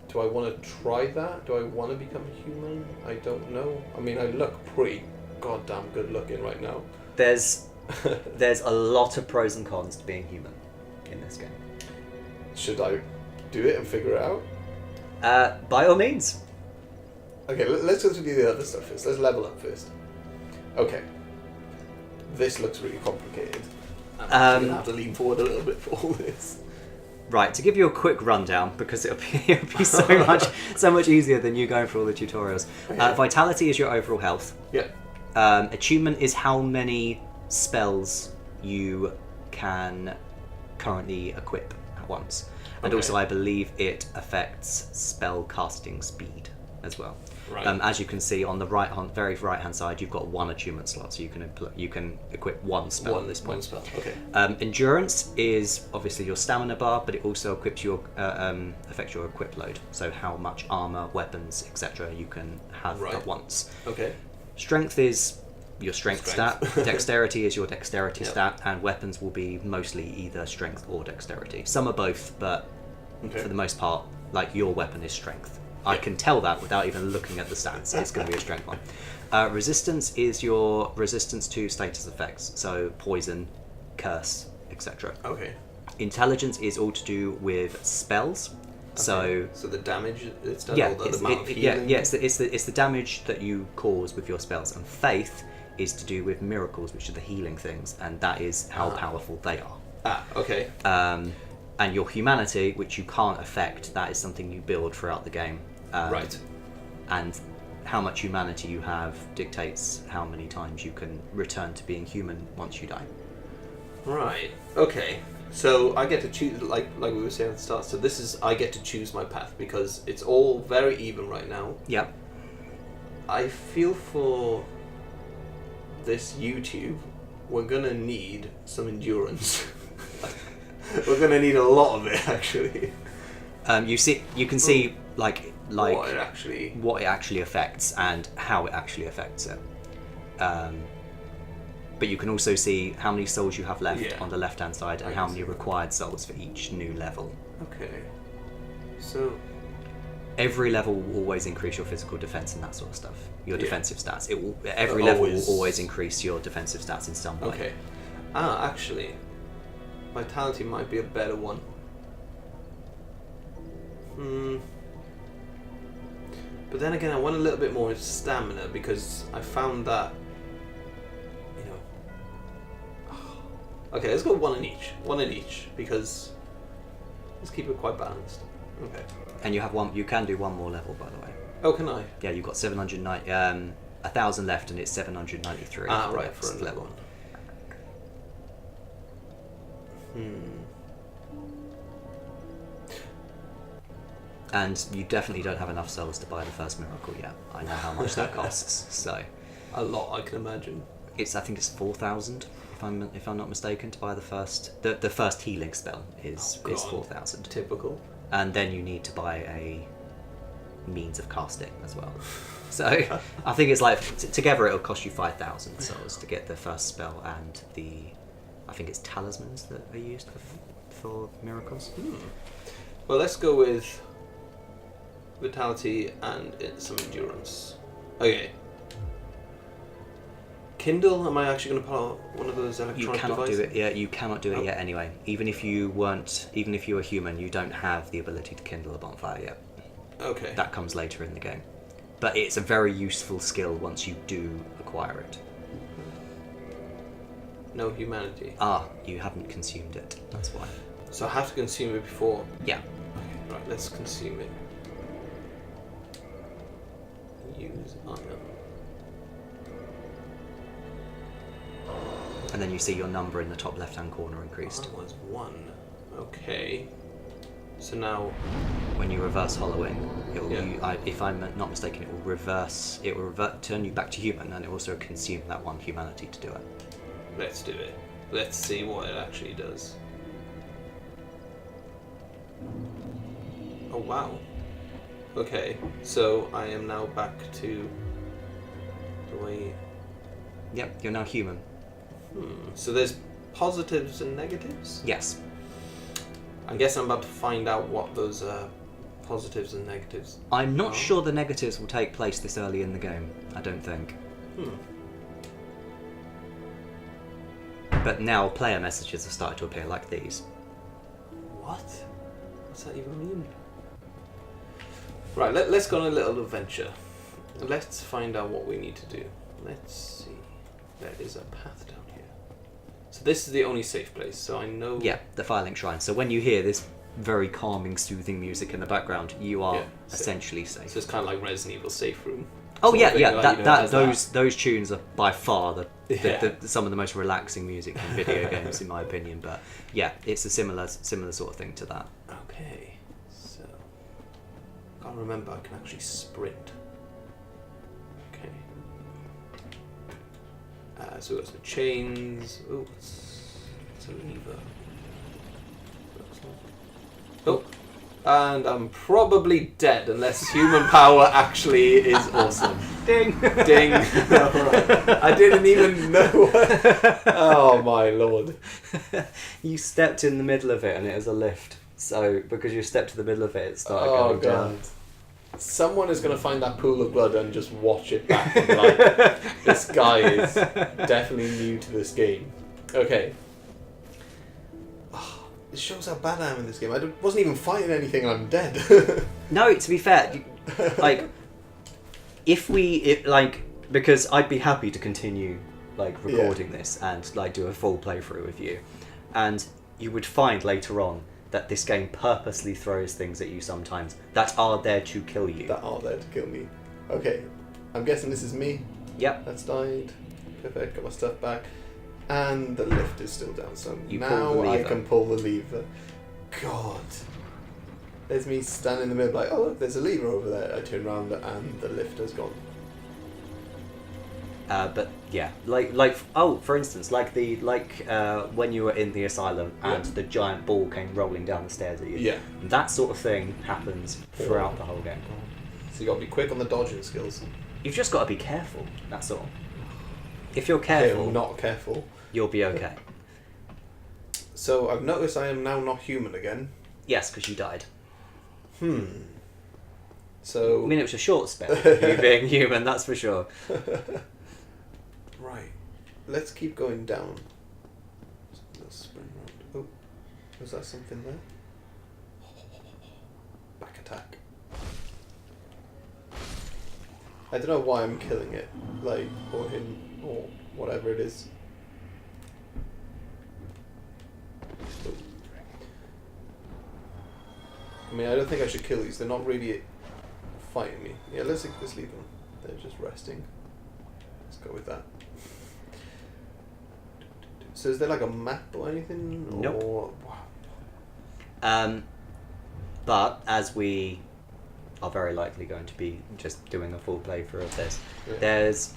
do I want to try that? Do I want to become a human? I don't know. I mean, I look pretty goddamn good looking right now. There's a lot of pros and cons to being human in this game. Should I do it and figure it out? By all means. Okay, let's go through the other stuff first. Let's level up first. Okay. This looks really complicated. I'm going to have to lean forward a little bit for all this. Right, to give you a quick rundown, because it'll be so much easier than you going through all the tutorials. Vitality is your overall health. Yeah. Attunement is how many spells you can currently equip at once. And also, I believe it affects spell casting speed as well. Right. As you can see on the very right hand side, you've got 1 attunement slot, so you can equip 1 spell at this point. 1 spell. Okay. Endurance is obviously your stamina bar, but it also equips your affects your equip load. So how much armor, weapons, etc. you can have at once. Okay. Strength is your strength stat. Dexterity is your dexterity stat, and weapons will be mostly either strength or dexterity. Some are both, but for the most part, like your weapon is strength. I can tell that without even looking at the stats. It's going to be a strength one. Resistance is your resistance to status effects, so poison, curse, etc. Okay. Intelligence is all to do with spells. So the damage it's done, yeah, or the it's, amount of yeah, healing? it's the damage that you cause with your spells, and faith is to do with miracles, which are the healing things, and that is how powerful they are. Okay. And your humanity, which you can't affect, that is something you build throughout the game. Right. And how much humanity you have dictates how many times you can return to being human once you die. Right. Okay. So I get to choose, like we were saying at the start. So I get to choose my path because it's all very even right now. Yep. I feel for this YouTube, we're gonna need some endurance. We're gonna need a lot of it, actually. You can see like what it actually affects and how it actually affects it. But you can also see how many souls you have left on the left-hand side and how many required souls for each new level. Okay. So every level will always increase your physical defense and that sort of stuff. Your defensive stats. Every level will always increase your defensive stats in some way. Okay. Actually, vitality might be a better one. But then again, I want a little bit more stamina because I found that, Okay, let's go one in each. One in each because let's keep it quite balanced. Okay. And you can do one more level, by the way. Oh, can I? Yeah, you've got 1,000 left, and it's 793. Right, for a level. And you definitely don't have enough souls to buy the first miracle yet. I know how much that costs. So a lot, I can imagine. I think it's 4,000 if I'm not mistaken to buy the first. The first healing spell is 4,000. Typical. And then you need to buy a means of casting as well. So I think it's like together it'll cost you 5,000 souls to get the first spell and I think it's talismans that are used for miracles. Well, let's go with vitality and some endurance. Okay. Kindle, am I actually going to put out one of those electronic devices? Do it. Yeah, you cannot do it yet anyway. Even if you were human, you don't have the ability to kindle a bonfire yet. Okay. That comes later in the game. But it's a very useful skill once you do acquire it. No humanity. You haven't consumed it. That's why. So I have to consume it before? Yeah. Okay, right, let's consume it. Use item. And then you see your number in the top left-hand corner increased. That was 1. Okay. So now, when you reverse hollowing, if I'm not mistaken, it will turn you back to human, and it will also consume that one humanity to do it. Let's do it. Let's see what it actually does. Oh wow. Okay, so I am now back to the way. Yep, you're now human. So there's positives and negatives? Yes. I guess I'm about to find out what those positives and negatives I'm not sure the negatives will take place this early in the game. I don't think. But now player messages have started to appear like these. What? What's that even mean? Right, let's go on a little adventure. Let's find out what we need to do. Let's see. There is a path down here. So this is the only safe place, so I know... Yeah, the Firelink Shrine. So when you hear this very calming, soothing music in the background, you are essentially safe. So it's kind of like Resident Evil safe room. Oh yeah, those tunes are by far some of the most relaxing music in video games, in my opinion. But yeah, it's a similar sort of thing to that. Okay, so I can't remember I can actually sprint. Okay. So we've got some chains. Oh, it's a lever. Oh, and I'm probably dead unless human power actually is awesome. Ding! Ding! Right. I didn't even know. Oh my lord! You stepped in the middle of it and it was a lift. So because you stepped to the middle of it, it started going down. Someone is going to find that pool of blood and just watch it back and be like, this guy is definitely new to this game. Okay. It shows how bad I am in this game. I wasn't even fighting anything and I'm dead. No, to be fair, like, because I'd be happy to continue, like, recording this and, like, do a full playthrough with you. And you would find later on that this game purposely throws things at you sometimes that are there to kill you. That are there to kill me. Okay, I'm guessing this is me. Yep. That's died. Perfect, got my stuff back. And the lift is still down, so You pull the now lever. I can pull the lever. God. There's me standing in the middle like, oh look, there's a lever over there. I turn around and the lift has gone. But yeah, for instance, when you were in the asylum and the giant ball came rolling down the stairs at you. Yeah. That sort of thing happens throughout the whole game. So you gotta be quick on the dodging skills. You've just got to be careful. That's all. If you're careful, I'm not careful. you'll be okay. So I've noticed I am now not human again. Yes, because you died. So I mean, it was a short spell. You being human, that's for sure. right, let's keep going down. Let's spin around. Oh, was that something there? Back attack. I don't know why I'm killing it, like, or him, or whatever it is. Oh. I mean, I don't think I should kill these. They're not really fighting me. Yeah, let's leave them. They're just resting. Let's go with that. So is there like a map or anything? Nope. Or... But as we are very likely going to be just doing a full playthrough of this, there's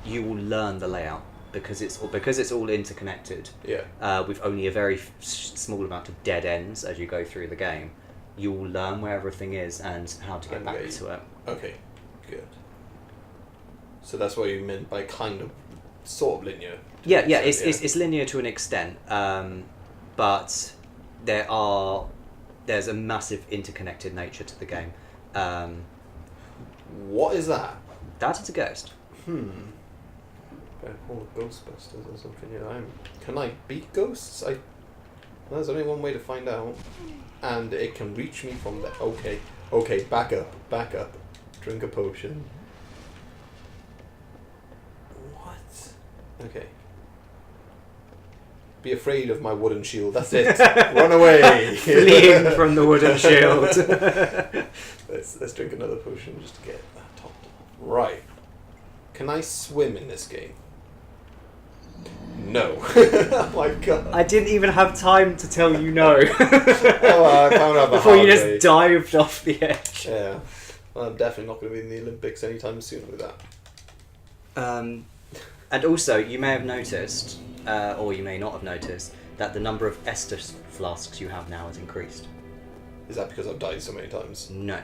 you will learn the layout because it's all interconnected. Yeah. With only a very small amount of dead ends as you go through the game, you will learn where everything is and how to get back to it. Okay, good. So that's what you meant by kind of, sort of linear. Yeah, it's linear to an extent, but there's a massive interconnected nature to the game. What is that? That is a ghost. Better call the Ghostbusters or something. Yeah, can I beat ghosts? Well, there's only one way to find out, and it can reach me from there. Okay, back up. Drink a potion. What? Okay. Be afraid of my wooden shield. That's it. Run away. Fleeing from the wooden shield. Let's drink another potion just to get that topped off. Right. Can I swim in this game? No. Oh my god. I didn't even have time to tell you no. I found out the before you hard just way. dived off the edge. Yeah. Well, I'm definitely not going to be in the Olympics anytime soon with that. And also, you may have noticed, or you may not have noticed, that the number of Estus Flasks you have now has increased. Is that because I've died so many times? No.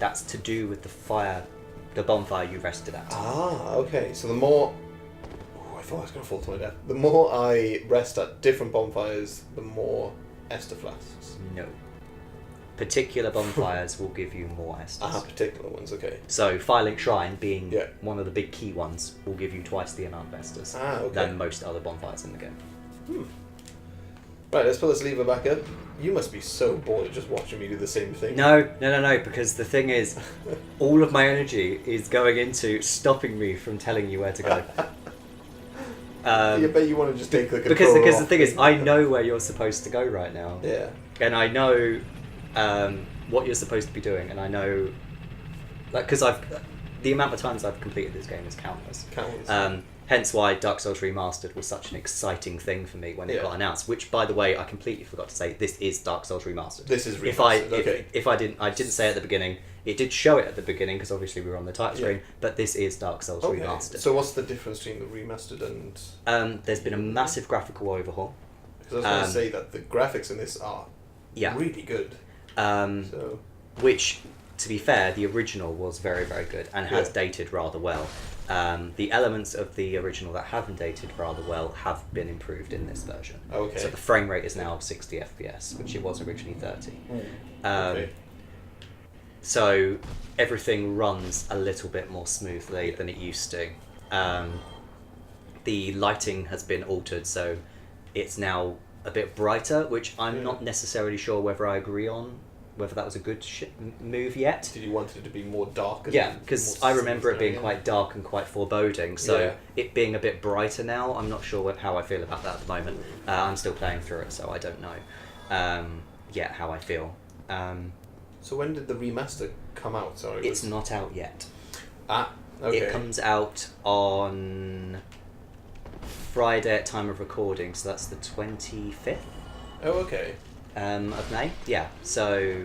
That's to do with the bonfire you rested at. Ah, okay. So the more... Oh, I thought I was going to fall to my death. The more I rest at different bonfires, the more Estus Flasks. No. Particular bonfires will give you more Estus. Particular ones, okay. So, Firelink Shrine, being one of the big key ones, will give you twice the amount of Estus than most other bonfires in the game. Right, let's pull this lever back up. You must be so bored of just watching me do the same thing. No, because the thing is, all of my energy is going into stopping me from telling you where to go. I bet you want to just take the control because the off. thing is, I know where you're supposed to go right now. Yeah. And I know what you're supposed to be doing, and I know, because the amount of times I've completed this game is countless. Hence why Dark Souls Remastered was such an exciting thing for me when it got announced. Which, by the way, I completely forgot to say. This is Dark Souls Remastered. This is Remastered. If I didn't say it at the beginning. It did show it at the beginning because obviously we were on the title screen. But this is Dark Souls Remastered. So what's the difference between the remastered and? There's been a massive graphical overhaul. Because I was going to say that the graphics in this are really good. Which, to be fair, the original was very, very good and has dated rather well. The elements of the original that haven't dated rather well have been improved in this version. Okay. So the frame rate is now 60 FPS, which it was originally 30. So everything runs a little bit more smoothly than it used to. The lighting has been altered, so it's now a bit brighter, which I'm not necessarily sure whether I agree on, whether that was a good move yet. Did you want it to be more dark? Yeah, because I remember it being quite dark and quite foreboding, so it being a bit brighter now, I'm not sure how I feel about that at the moment. I'm still playing through it, so I don't know yet how I feel. So when did the remaster come out? Sorry, it's not out yet. Ah, okay. It comes out on Friday at time of recording, so that's the 25th. Oh, okay. Of May. Yeah. So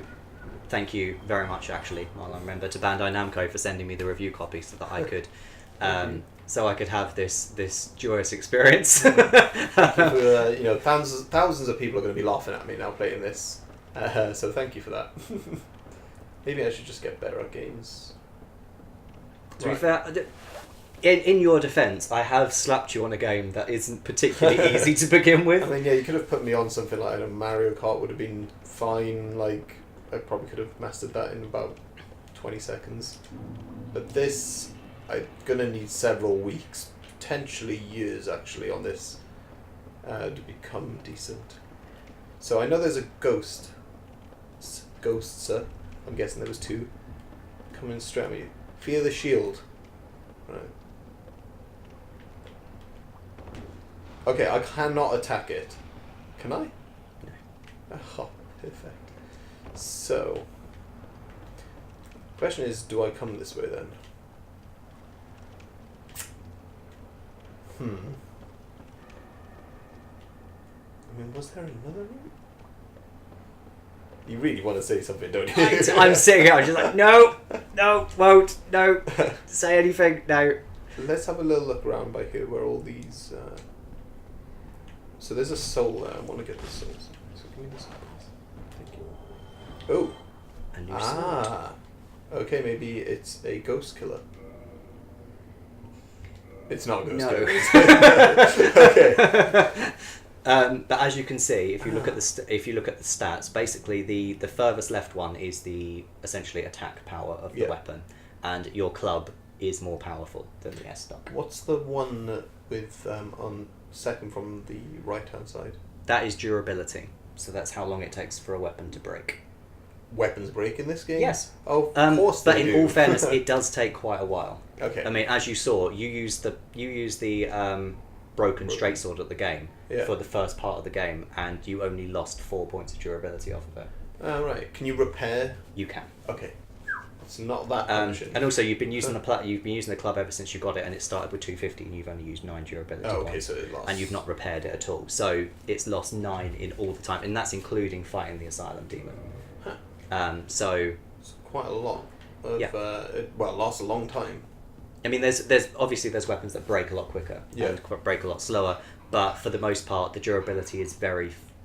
thank you very much, actually, while I remember, to Bandai Namco for sending me the review copy so that I could so I could have this joyous experience. For, thousands of people are going to be laughing at me now playing this. So thank you for that. Maybe I should just get better at games. To be fair, in your defence, I have slapped you on a game that isn't particularly easy to begin with. I mean, yeah, you could have put me on something like Mario Kart would have been fine. Like, I probably could have mastered that in about 20 seconds. But this, I'm going to need several weeks, potentially years actually, on this to become decent. So I know there's a ghost. Ghosts, I'm guessing there was two. Coming straight at me. Fear the shield. Right. Okay, I cannot attack it. Can I? No. Oh, perfect. So, question is, do I come this way then? I mean, was there another route? You really want to say something, don't you? I'm sitting here, I'm just like, no, won't, no, say anything, no. Let's have a little look around by here where all these... So there's a soul there. I want to get the souls. So give me the souls. Thank you. Oh. A new sword. Okay, maybe it's a ghost killer. It's not a ghost killer. Okay. But as you can see, if you look at the stats, basically the furthest left one is the essentially attack power of the weapon, and your club is more powerful than the S-Stock. What's the one with on second from the right hand side? That is durability. So that's how long it takes for a weapon to break. Weapons break in this game? Yes. Oh, of course they do. But in all fairness, it does take quite a while. Okay. I mean, as you saw, you used the broken straight sword at the game for the first part of the game, and you only lost 4 points of durability off of it. Oh, right. Can you repair? You can. Okay. It's not that option. And also, you've been using the club ever since you got it, and it started with 250, and you've only used 9 durability. Oh, okay, so it lost. And you've not repaired it at all. So it's lost 9 in all the time, and that's including fighting the Asylum Demon. Huh. So it's quite a lot. It lasts a long time. I mean, there's obviously there's weapons that break a lot quicker and break a lot slower, but for the most part, the durability is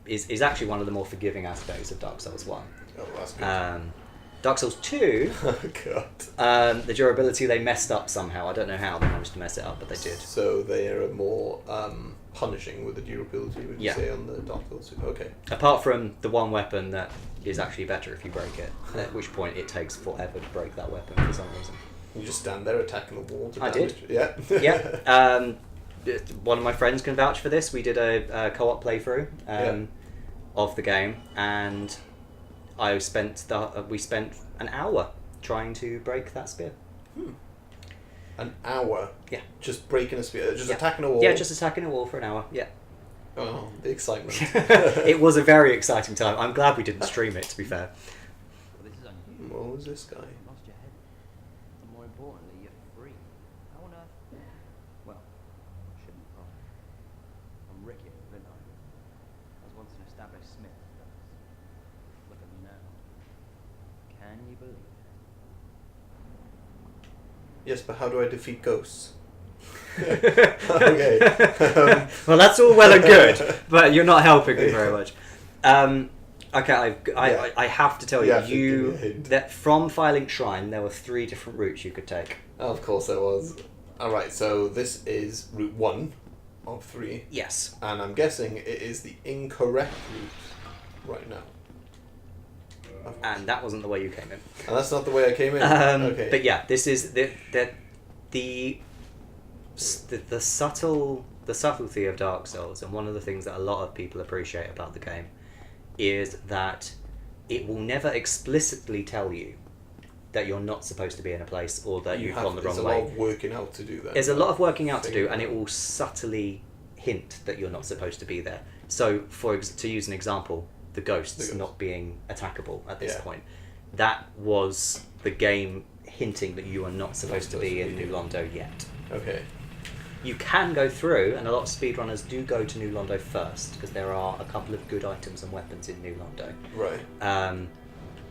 is actually one of the more forgiving aspects of Dark Souls 1. Oh, that's good. Dark Souls 2, Oh, God. the durability they messed up somehow. I don't know how they managed to mess it up, but they did. So they are more punishing with the durability, would you say, on the Dark Souls 2? Okay. Apart from the one weapon that is actually better if you break it, at which point it takes forever to break that weapon for some reason. You just stand there attacking the wall to I damage. did. Yeah. Yeah. One of my friends can vouch for this. We did a co-op playthrough of the game, and we spent an hour trying to break that spear. An hour? Yeah. Just breaking a spear? Just attacking a wall? Yeah, just attacking a wall for an hour, yeah. Oh, the excitement. It was a very exciting time. I'm glad we didn't stream it, to be fair. What was this guy? You lost your head. And more importantly, you're free. How on earth? Well, I shouldn't cry. I'm Ricky, didn't I? I was once an established smith. Look at me now. Can you believe it? Yes, but how do I defeat ghosts? Okay. Well, that's all well and good, but you're not helping me very much. Okay, I have to tell you, that from Firelink Shrine, there were 3 different routes you could take. Oh, of course there was. Alright, so this is route 1 of 3. Yes. And I'm guessing it is the incorrect route right now. And that wasn't the way you came in. And that's not the way I came in? Okay. But yeah, this is the the subtlety of Dark Souls, and one of the things that a lot of people appreciate about the game, is that it will never explicitly tell you that you're not supposed to be in a place or that you've gone the wrong way. There's a lot of working out to do that. There's a lot of working out to do, and it will subtly hint that you're not supposed to be there. So, to use an example, the ghosts not being attackable at this point, that was the game hinting that you are not supposed to be in New Londo yet. Okay. You can go through, and a lot of speedrunners do go to New Londo first, because there are a couple of good items and weapons in New Londo. Right.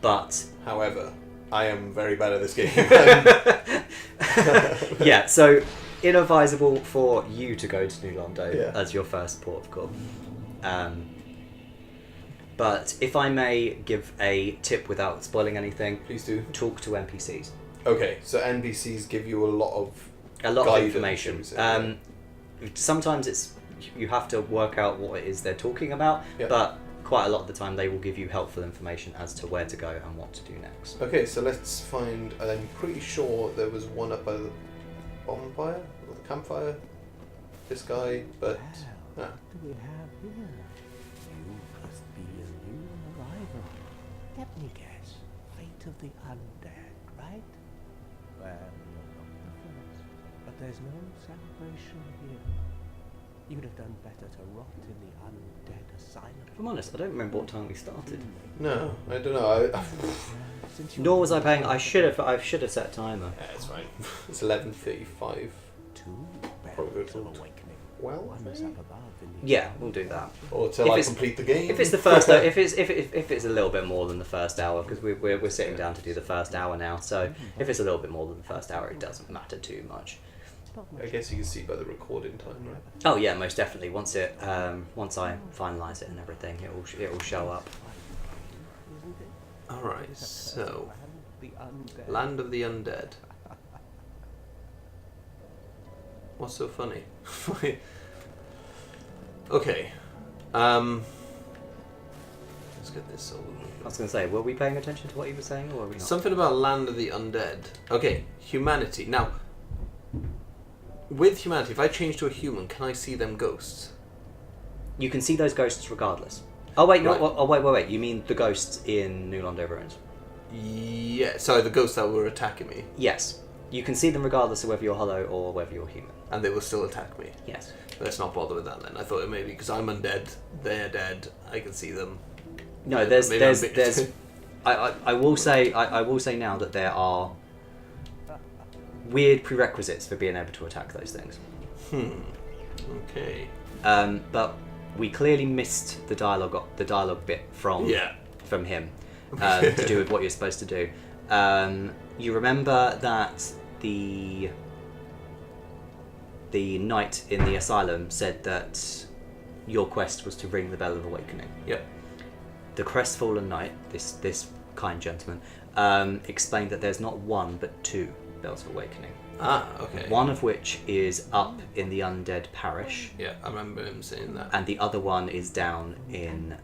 But... However, I am very bad at this game. Yeah, so inadvisable for you to go to New Londo as your first port of call. But if I may give a tip without spoiling anything, Please do. talk to NPCs. Okay, so NPCs give you a lot of Information. Sometimes you have to work out what it is they're talking about, but quite a lot of the time they will give you helpful information as to where to go and what to do next. Okay, so let's find. I'm pretty sure there was one up by the bonfire or the campfire. This guy, but What do we have here? You must be a new arrival. Let me guess. Fate of the undead, right? Well, you're not the first. But there's no celebration here. You'd have done better to rot in the undead asylum. If I'm honest, I don't remember what time we started. no, I don't know. Nor was I paying. I should have set a timer. Yeah, it's fine. It's 11:35. Two Probably bells good. of awakening. Well, One is up above in the Yeah, we'll do that. or till If I it's- complete the game. If it's the first, if it's a little bit more than the first hour, because we're sitting down to do the first hour now. So if it's a little bit more than the first hour, it doesn't matter too much. I guess you can see by the recording time, right? Oh yeah, most definitely. Once I finalise it and everything, it will show up. All right, so the undead. Land of the Undead. What's so funny? Okay. Let's get this over with. I was going to say, were we paying attention to what you were saying, or were we not? Something about Land of the Undead. Okay, humanity. Now, with humanity, if I change to a human, can I see them ghosts? You can see those ghosts regardless. Oh wait, no. Right. Oh wait. You mean the ghosts in New Londo Ruins? Yeah, sorry, the ghosts that were attacking me. Yes. You can see them regardless of whether you're hollow or whether you're human. And they will still attack me. Yes. Let's not bother with that then. I thought it maybe because I'm undead, they're dead, I can see them. No, Yeah, there's maybe I'm there's I will say now that there are weird prerequisites for being able to attack those things. Okay. But we clearly missed the dialogue bit from him to do with what you're supposed to do. You remember that the knight in the asylum said that your quest was to ring the bell of awakening. Yep. The crestfallen knight, this kind gentleman, explained that there's not one but two bells of awakening. Ah, okay. One of which is up in the undead parish, Yeah, I remember him saying that. and the other one is down in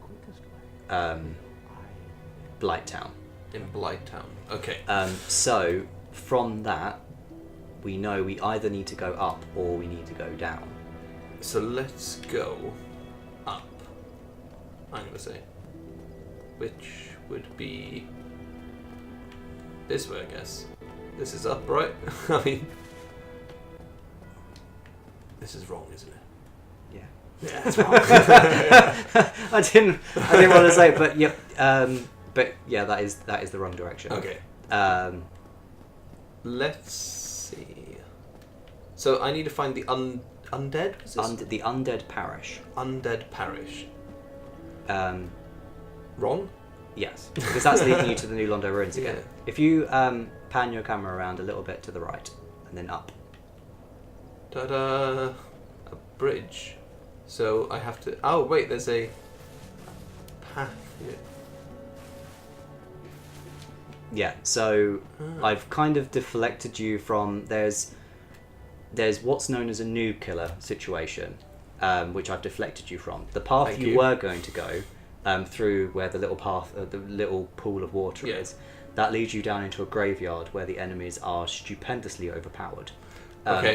Blighttown. In Blighttown. Okay. So from that, we know we either need to go up or we need to go down. So let's go up. I'm gonna say. Which would be this way, I guess. This is up, right? I mean, this is wrong, isn't it? Yeah. Yeah, it's wrong. I didn't want to say it, but yeah, that is the wrong direction. Okay. Let's see. So I need to find the undead. What's this? The undead parish. Undead parish. Wrong? Yes, because that's leading you to the New Londo Ruins again. Yeah. If you pan your camera around a little bit to the right and then up. Ta-da! A bridge. So I have to. Oh wait, there's a path here. Yeah, so I've kind of deflected you from there's what's known as a noob killer situation, which I've deflected you from. The path Thank you you. were going to go through where the little path, the little pool of water is, that leads you down into a graveyard where the enemies are stupendously overpowered.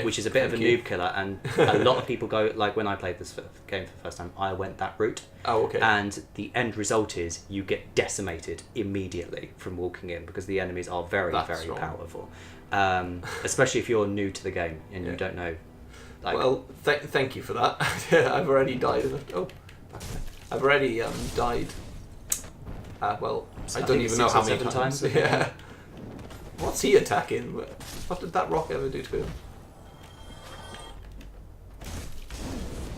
which is a bit of a Thank you. noob killer, and a lot of people go, like when I played this game for the first time, I went that route. Oh, okay. And the end result is you get decimated immediately from walking in because the enemies are very, That's very strong. powerful. Especially if you're new to the game and you don't know. Like, Well, thank you for that. I've already died. I've already died. Well, I don't think even know 6 or how many 7 times. times. Yeah. What's he attacking? What did that rock ever do to him?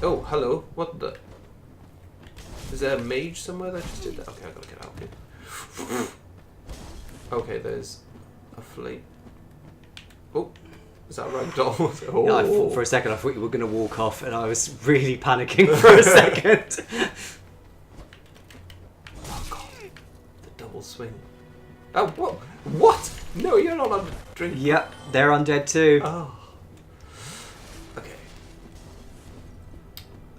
Oh, hello. What the? Is there a mage somewhere that just did that? Okay, I gotta get out of here. Okay, there's a flame. Oh, is that a ragdoll? Oh. yeah, I thought for a second I thought you were going to walk off, and I was really panicking for a second. Oh god, the double swing. Oh, what? What? No, you're not on drink. Yep, they're undead too. Oh. Okay.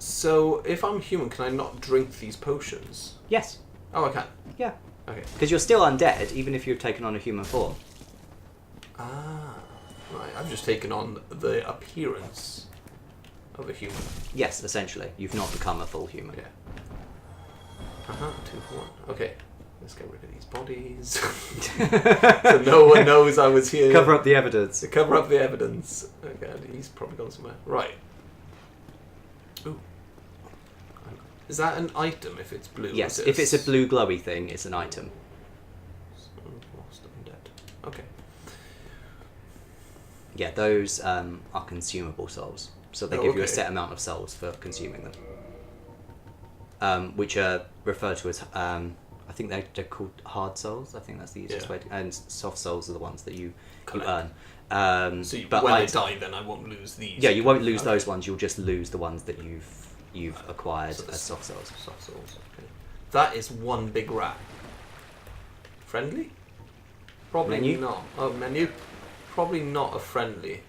So, if I'm human, can I not drink these potions? Yes. Oh, I can. Yeah. Okay. Because you're still undead, even if you've taken on a human form. Ah. Right, I've just taken on the appearance of a human. Yes, essentially. You've not become a full human. Yeah. 2 for 1. Okay. Let's get rid of these bodies. So no one knows I was here. Cover up the evidence. To cover up the evidence. Okay, he's probably gone somewhere. Right. Ooh. Is that an item if it's blue? Yes, Is if it's a blue glowy thing, it's an item. Lost undead. Okay. Yeah, those are consumable souls. So they give you a okay. set amount of souls for consuming them. Which are referred to as, I think they're called hard souls. I think that's the easiest way to, and soft souls are the ones that you Collect. earn. So but when I die, then I won't lose these. Yeah, you won't lose Okay. those ones. You'll just lose the ones that you've acquired So as soft souls. Soft souls. Okay. That is one big rat. Friendly? Probably Menu? not. Oh, menu. Probably not a friendly.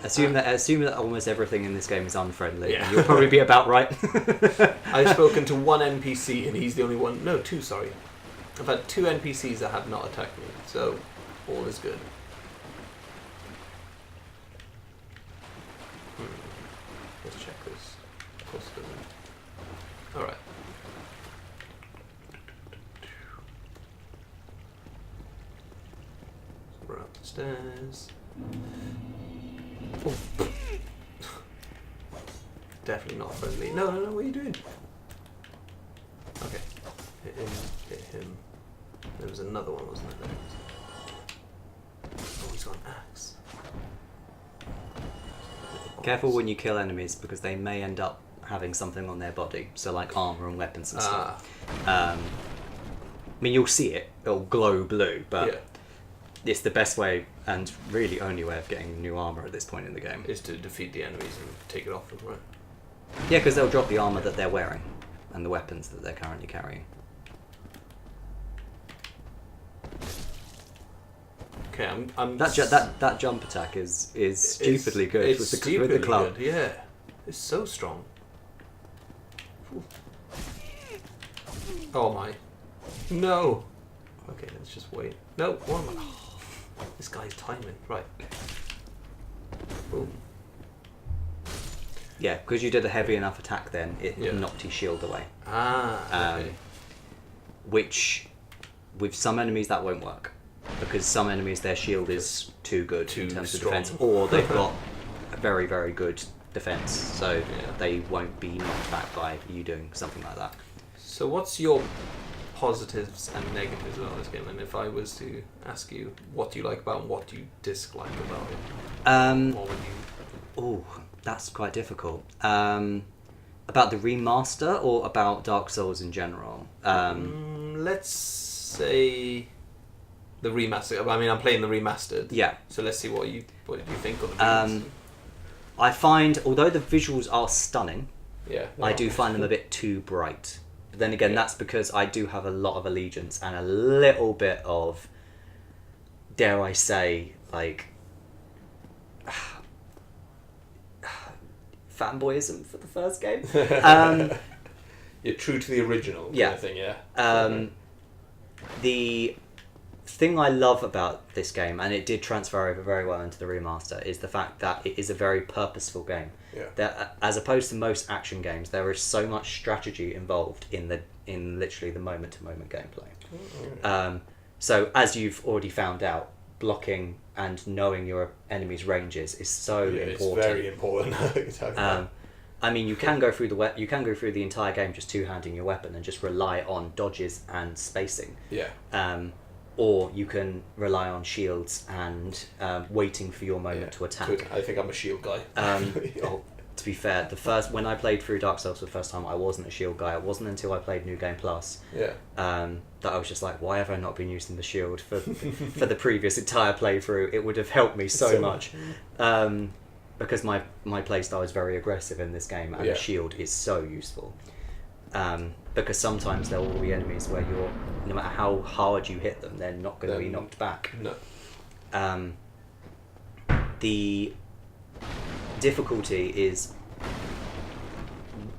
Assume that almost everything in this game is unfriendly. Yeah. You'll probably be about right. I've spoken to one NPC and he's the only one. No, 2, sorry. I've had 2 NPCs that have not attacked me, so all is good. Let's check this. Of course it doesn't. Alright. We're up the stairs. Oh. Definitely not friendly. No, what are you doing? Okay. Hit him. There was another one, wasn't there? Oh, he's got an axe. Careful when you kill enemies because they may end up having something on their body. So like armor and weapons and stuff. I mean, you'll see it. It'll glow blue, but Yeah. it's the best way and really only way of getting new armor at this point in the game. Is to defeat the enemies and take it off them, right? Yeah, because they'll drop the armor that they're wearing and the weapons that they're currently carrying. Okay, I'm That jump attack is stupidly good it's with the stupidly club. good, yeah. It's so strong. Ooh. Oh my. No! Okay, let's just wait. No, what am I? Oh, this guy's timing. Right. Boom. Yeah, because you did a heavy enough attack then, it Yeah. knocked his shield away. Ah, okay. Which, with some enemies that won't work. Because some enemies, their shield is too good Too in terms strong. of defense, or they've got a very, very good defense, so Yeah. they won't be knocked back by you doing something like that. So what's your positives and negatives about this game? And if I was to ask you what do you like about it and what do you dislike about it, what would you... Oh, that's quite difficult. About the remaster or about Dark Souls in general? let's say the remaster. I mean, I'm playing the remastered. Yeah. So let's see what do you think of the remastered? I find, although the visuals are stunning, Yeah. I do find them a bit too bright. But then again, that's because I do have a lot of allegiance and a little bit of, dare I say, like, fanboyism for the first game. You're true to the original kind Yeah. of thing, yeah. The thing I love about this game, and it did transfer over very well into the remaster, is the fact that it is a very purposeful game. Yeah. That, as opposed to most action games, there is so much strategy involved in literally the moment-to-moment gameplay. So as you've already found out, blocking and knowing your enemy's ranges is so important. It's very important. I mean, you can go through the entire game just two-handing your weapon and just rely on dodges and spacing. Yeah. Or you can rely on shields and waiting for your moment to attack. I think I'm a shield guy. To be fair, when I played through Dark Souls for the first time, I wasn't a shield guy. It wasn't until I played New Game Plus that I was just like, why have I not been using the shield for the previous entire playthrough? It would have helped me so much. Because my playstyle is very aggressive in this game, and the shield is so useful. Because sometimes there will be enemies where no matter how hard you hit them, they're not going to be knocked back. No. The difficulty is,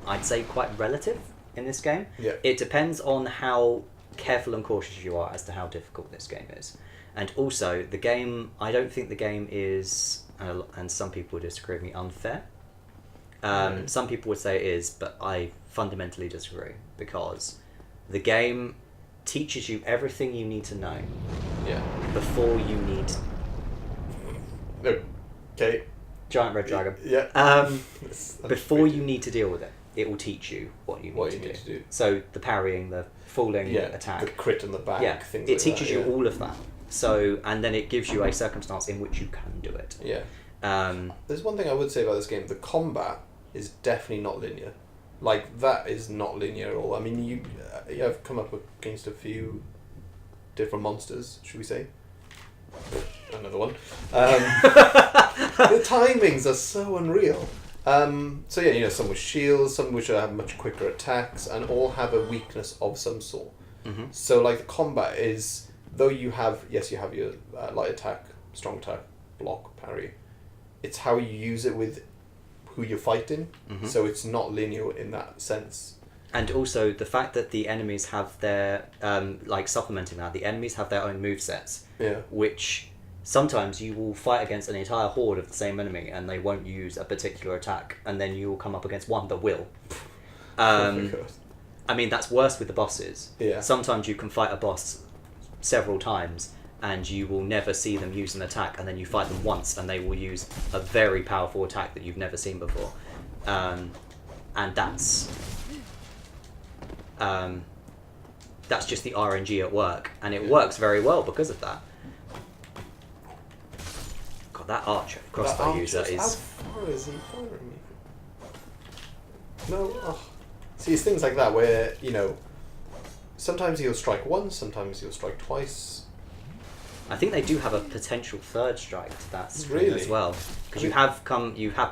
I'd say, quite relative in this game. Yeah. It depends on how careful and cautious you are as to how difficult this game is. And also, the game, I don't think the game is, and some people would disagree with me, unfair. Some people would say it is, but I fundamentally disagree, because the game teaches you everything you need to know before you need... Okay. Giant red dragon. Yeah. Before you need to deal with it, it will teach you what you need to do. So the parrying, the falling attack, the crit in the back, things it like teaches you all of that. So, and then it gives you a circumstance in which you can do it. Yeah. There's one thing I would say about this game: the combat is definitely not linear. Like, that is not linear at all. I mean, you have come up against a few different monsters, should we say? Another one. The timings are so unreal. So yeah, you know, some with shields, some which have much quicker attacks, and all have a weakness of some sort. Mm-hmm. So like the combat is, though you have your light attack, strong attack, block, parry, it's how you use it with who you're fighting. Mm-hmm. So it's not linear in that sense. And also the fact that the enemies have their, supplementing that, the enemies have their own movesets. Yeah. Which sometimes you will fight against an entire horde of the same enemy and they won't use a particular attack, and then you will come up against one that will. Oh my God. I mean, that's worse with the bosses. Yeah. Sometimes you can fight a boss several times and you will never see them use an attack, and then you fight them once and they will use a very powerful attack that you've never seen before. And that's just the RNG at work, and it works very well because of that. God, that archer crossbow user is... How far is he firing me? No, See, it's things like that where, you know, sometimes he'll strike once, sometimes he'll strike twice. I think they do have a potential third strike to that string Really? as well, because you have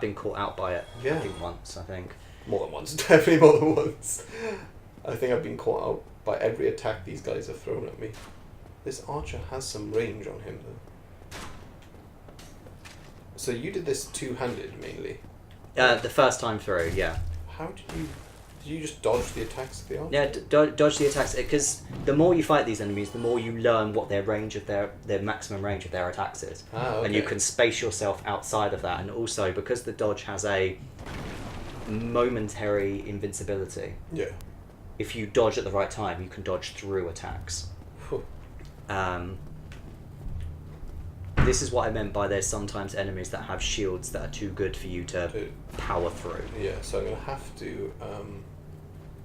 been caught out by it. Yeah. I think once. I think More than once, definitely more than once. I think I've been caught out by every attack these guys have thrown at me. This archer has some range on him though. So you did this two-handed mainly? the first time through, yeah. How did you just dodge the attacks of the archer? Yeah, dodge the attacks, because the more you fight these enemies, the more you learn what their range of their maximum range of their attacks is. Okay. And you can space yourself outside of that, and also because the dodge has a momentary invincibility. Yeah. If you dodge at the right time, you can dodge through attacks. This is what I meant by there's sometimes enemies that have shields that are too good for you to power through. Yeah, so I'm going to have to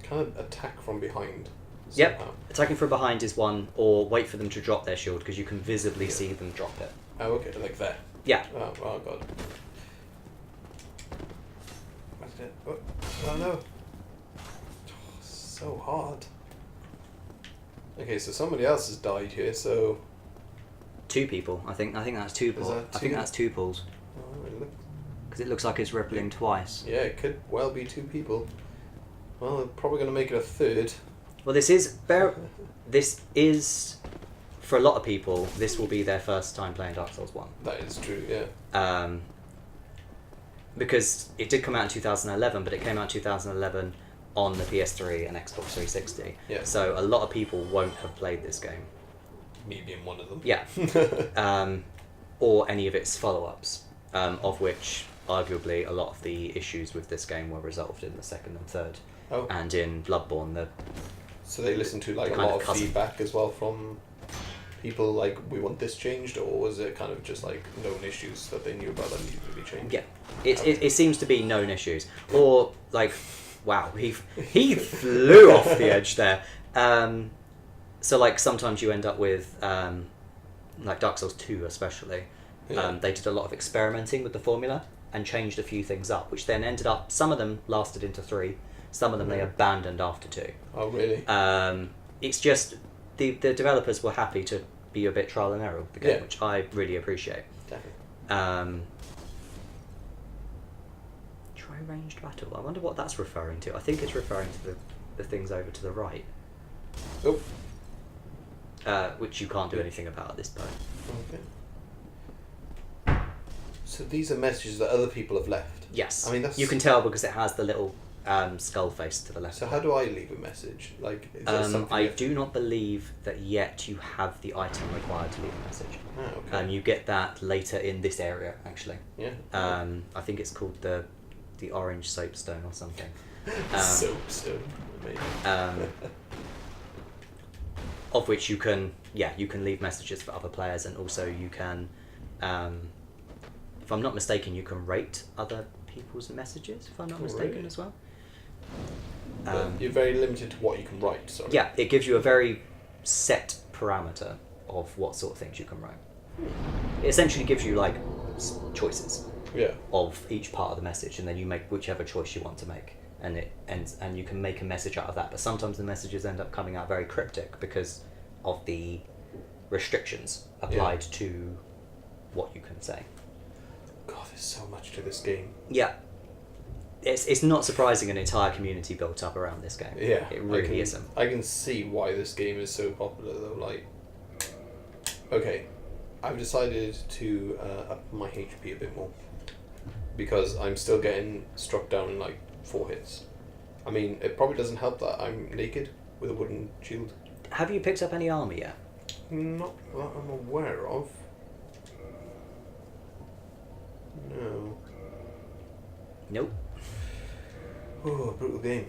kind of attack from behind. Yep, somehow. attacking from behind is one, or wait for them to drop their shield, because you can visibly see them drop it. Oh, okay, like there. Yeah. Oh God. What's it? Oh no. So hard. Okay, so somebody else has died here, so... Two people, I think that's two pulls. I think that's two pulls. Oh, Because it looks like it's rippling twice. yeah, it could well be two people. Well, they're probably going to make it a third. Well, this is, for a lot of people, this will be their first time playing Dark Souls 1. That is true, yeah. Because it did come out in 2011, but it came out in 2011 on the PS3 and Xbox 360. Yeah. So a lot of people won't have played this game. Me being one of them. Yeah. Or any of its follow-ups, of which arguably a lot of the issues with this game were resolved in the second and third. Oh. And in Bloodborne, So they listened to like a kind lot of of cousin. feedback as well from people, like, we want this changed, or was it kind of just like known issues that they knew about that needed to be changed? yeah, it seems to be known issues. Or like, wow, he flew off the edge there. So like sometimes you end up with like Dark Souls 2 especially. Yeah. They did a lot of experimenting with the formula and changed a few things up, which then ended up, some of them lasted into 3, some of them they abandoned after 2. Oh, really? It's just the developers were happy to be a bit trial and error with the game, Yeah. which I really appreciate. Definitely. Try ranged battle. I wonder what that's referring to. I think it's referring to the things over to the right, Oh, which you can't do anything about at this point. okay. So these are messages that other people have left. Yes, I mean, that's... you can tell because it has the little skull face to the left. So how do I leave a message? Like, is there something... I do not believe that yet you have the item required to leave a message. Ah, okay. You get that later in this area, actually. Yeah. I think it's called the orange soapstone or something. Soapstone. Amazing. Of which you can leave messages for other players, and also you can, if I'm not mistaken, you can rate other people's messages, if I'm not mistaken, really? as well. But you're very limited to what you can write, sorry. Yeah, it gives you a very set parameter of what sort of things you can write. It essentially gives you like choices Yeah. of each part of the message, and then you make whichever choice you want to make, and you can make a message out of that. But sometimes the messages end up coming out very cryptic because of the restrictions applied to what you can say. God, there's so much to this game. Yeah, it's not surprising an entire community built up around this game. Yeah. It really isn't. I can see why this game is so popular, though. Like, okay, I've decided to up my HP a bit more because I'm still getting struck down in like 4 hits. I mean, it probably doesn't help that I'm naked with a wooden shield. Have you picked up any armor yet? Not that I'm aware of. No. Nope. Oh, brutal game.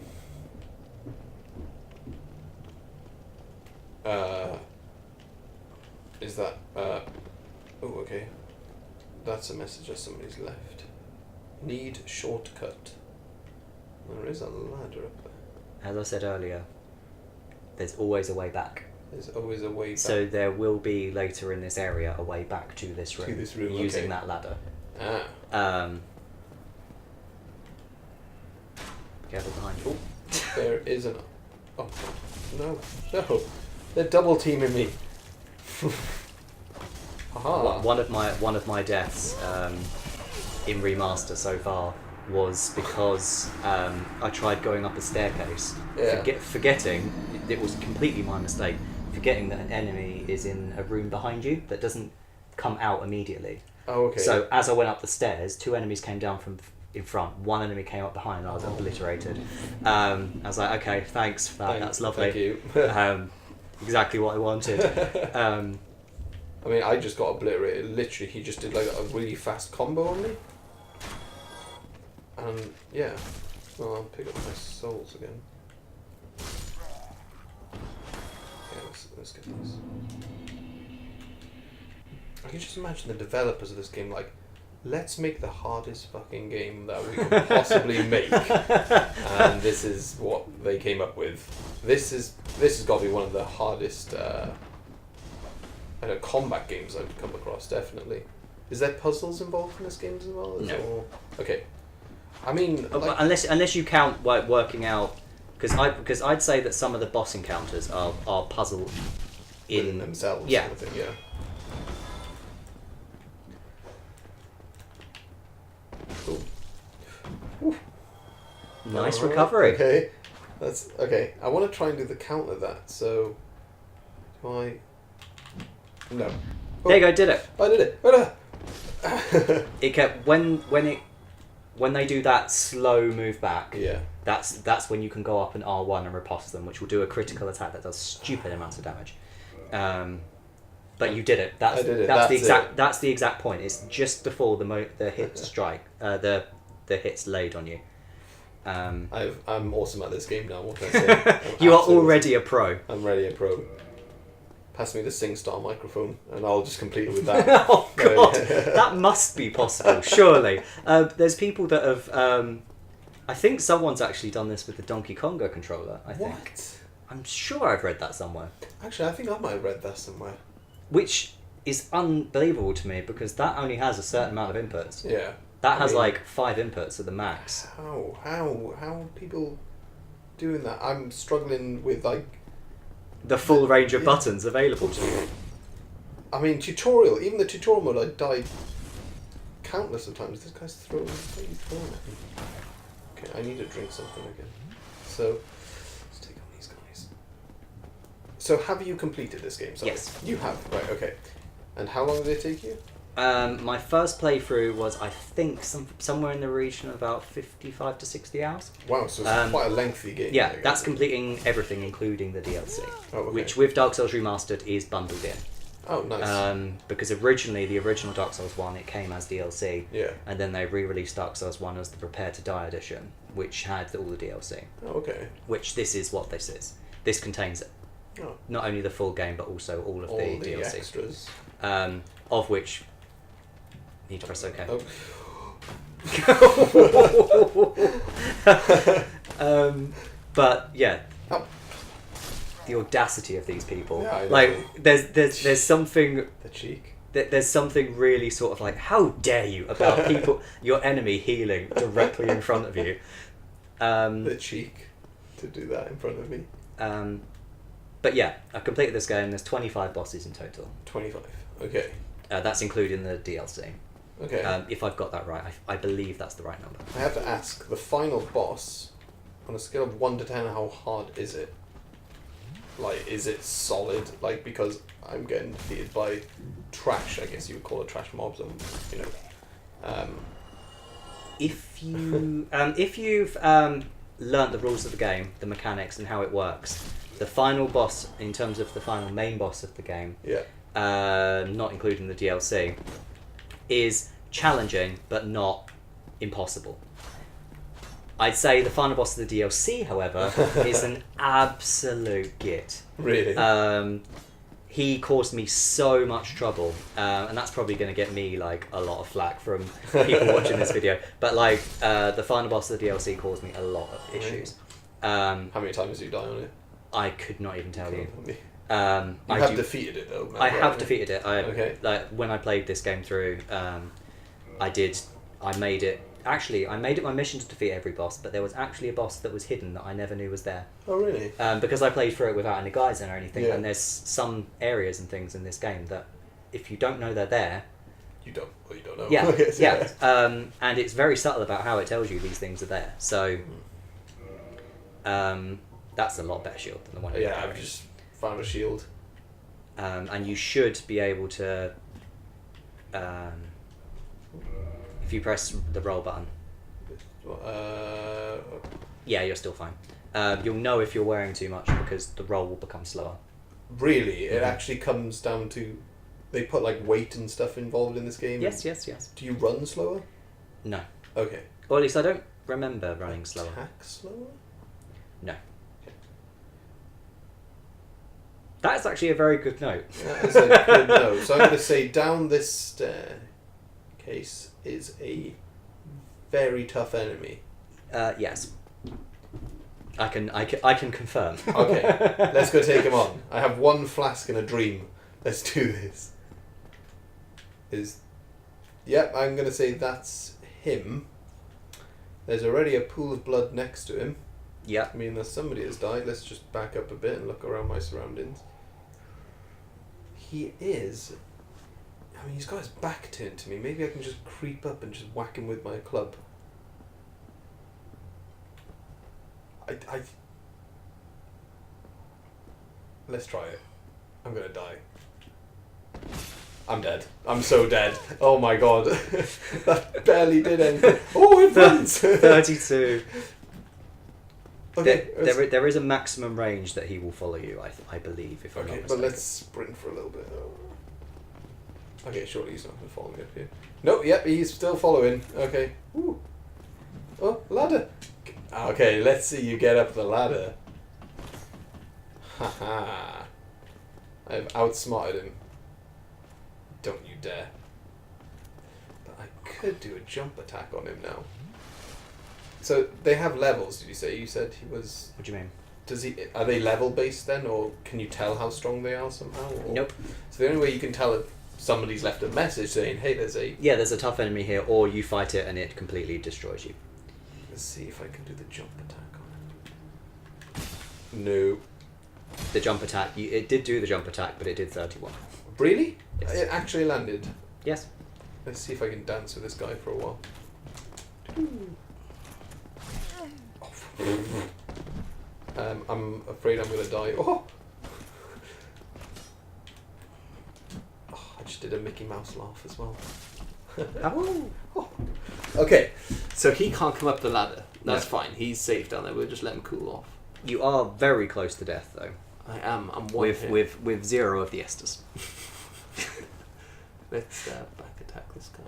Is that... oh, okay. That's a message that somebody's left. Need shortcut. There is a ladder up there. As I said earlier, there's always a way back. There's always a way back. So there will be later in this area a way back to this room, using okay. that ladder. Ah. Careful behind you. There is an... Oh, no. No. They're double teaming me. Haha. One of my deaths in Remaster so far was because I tried going up a staircase, forgetting, it was completely my mistake, forgetting that an enemy is in a room behind you that doesn't come out immediately. Oh, okay. So as I went up the stairs, 2 enemies came down from in front, 1 enemy came up behind, and I was obliterated. I was like, okay, thanks for that, that's lovely. Thank you. Exactly what I wanted. I mean, I just got obliterated. Literally, he just did like a really fast combo on me. And yeah, well, I'll pick up my souls again. Yeah, let's get this. I can just imagine the developers of this game like, let's make the hardest fucking game that we can possibly make. And this is what they came up with. This has got to be one of the hardest combat games I've come across, definitely. Is there puzzles involved in this game as well? No. Okay. I mean, like, unless you count like working out, because I'd say that some of the boss encounters are puzzle in themselves. Yeah. Sort of thing, yeah. Cool. Nice Alright, recovery. Okay. That's okay. I want to try and do the count of that. So, do I? No. Oh, There you go, did it. I did it. It kept when they do that slow move back. Yeah. That's when you can go up an R1 and riposte them, which will do a critical attack that does stupid amounts of damage. But you did it. I did it. That's the exact point. It's just before the hit strike. The hits laid on you. I'm awesome at this game now. What can I say? You are already a pro. I'm already a pro. Pass me the SingStar microphone, and I'll just complete it with that. Oh God, that must be possible. Surely, there's people that have. I think someone's actually done this with the Donkey Konga controller. I think. What? I'm sure I've read that somewhere. Actually, I think I might have read that somewhere. Which is unbelievable to me because that only has a certain amount of inputs. Yeah. That has like 5 inputs at the max. How are people doing that? I'm struggling with like the full range of buttons available to you. I mean, even the tutorial mode, I died countless of times. This guy's throwing at me. Okay, I need to drink something again. So, let's take on these guys. So, have you completed this game? Sorry. Yes. You have, right, okay. And how long did it take you? My first playthrough was, I think, somewhere in the region of about 55 to 60 hours. Wow, so it's quite a lengthy game. Yeah, that's completing everything, including the DLC, oh, okay. which with Dark Souls Remastered is bundled in. Oh, nice. Because originally, the original Dark Souls 1, it came as DLC, yeah. and then they re-released Dark Souls 1 as the Prepare to Die edition, which had all the DLC. Oh, okay. Which this is what this is. This contains not only the full game, but also all of the DLC. Extras. Of which... Need to press OK. Oh. But yeah, the audacity of these people. Yeah, I know. Like there's something. The cheek. There's something really sort of like, how dare you about people, your enemy healing directly in front of you. The cheek to do that in front of me. But yeah, I completed this game. There's 25 bosses in total. 25. Okay. That's including the DLC. Okay. If I've got that right, I believe that's the right number. I have to ask, the final boss, on a scale of 1 to 10, how hard is it? Like, is it solid? Like, because I'm getting defeated by trash, I guess you would call it trash mobs, and, you know. If you've learnt the rules of the game, the mechanics and how it works, the final boss, in terms of the final main boss of the game, not including the DLC, is challenging but not impossible. I'd say the final boss of the DLC, however, is an absolute git. Really? He caused me so much trouble, and that's probably going to get me like a lot of flack from people watching this video. But like the final boss of the DLC caused me a lot of issues. How many times did you die on it? I could not even tell you. You have defeated it though. I have defeated it. Okay. Like when I played this game through, I made it my mission to defeat every boss, but there was actually a boss that was hidden that I never knew was there. Oh really? Because I played through it without any guides or anything, Yeah. and there's some areas and things in this game that if you don't know they're there, you don't know. Yeah, I guess, yeah. And it's very subtle about how it tells you these things are there. So, that's a lot better shield than the one. Yeah, I've just found a shield. And you should be able to, if you press the roll button. Yeah, you're still fine. You'll know if you're wearing too much because the roll will become slower. Really? It actually comes down to... They put like weight and stuff involved in this game? Yes. Do you run slower? No. Okay. Or at least I don't remember running slower. Attack slower? No. That's actually a very good note. That is a good note. So I'm going to say down this staircase is a very tough enemy. Yes. I can confirm. Okay, let's go take him on. I have one flask and a dream. Let's do this. Yep, I'm going to say that's him. There's already a pool of blood next to him. Yeah. I mean, somebody has died. Let's just back up a bit and look around my surroundings. He is... I mean, he's got his back turned to me. Maybe I can just creep up and just whack him with my club. Let's try it. I'm gonna die. I'm dead. I'm so dead. Oh my god. That barely did anything. Oh, it runs! 32. Okay, There is a maximum range that he will follow you, I believe, if I'm not okay, mistaken. but let's sprint for a little bit. Okay, surely he's not going to follow me up here. No, yep, he's still following. Okay. Ooh. Oh, ladder. Okay, let's see you get up the ladder. Haha. I've outsmarted him. Don't you dare. But I could do a jump attack on him now. So they have levels, did you say? You said he was... What do you mean? Are they level based then, or can you tell how strong they are somehow? Or? Nope. So the only way you can tell if somebody's left a message saying, hey, there's a... Yeah, there's a tough enemy here, or you fight it and it completely destroys you. Let's see if I can do the jump attack on it. No. The jump attack, it did do the jump attack, but it did 31. Really? Yes. It actually landed. Yes. Let's see if I can dance with this guy for a while. I'm afraid I'm going to die. Oh! I just did a Mickey Mouse laugh as well. Oh. Okay, so he can't come up the ladder. That's fine. He's safe down there. We'll just let him cool off. You are very close to death, though. I am. I'm one hit. With 0 of the Estus. Let's back attack this guy.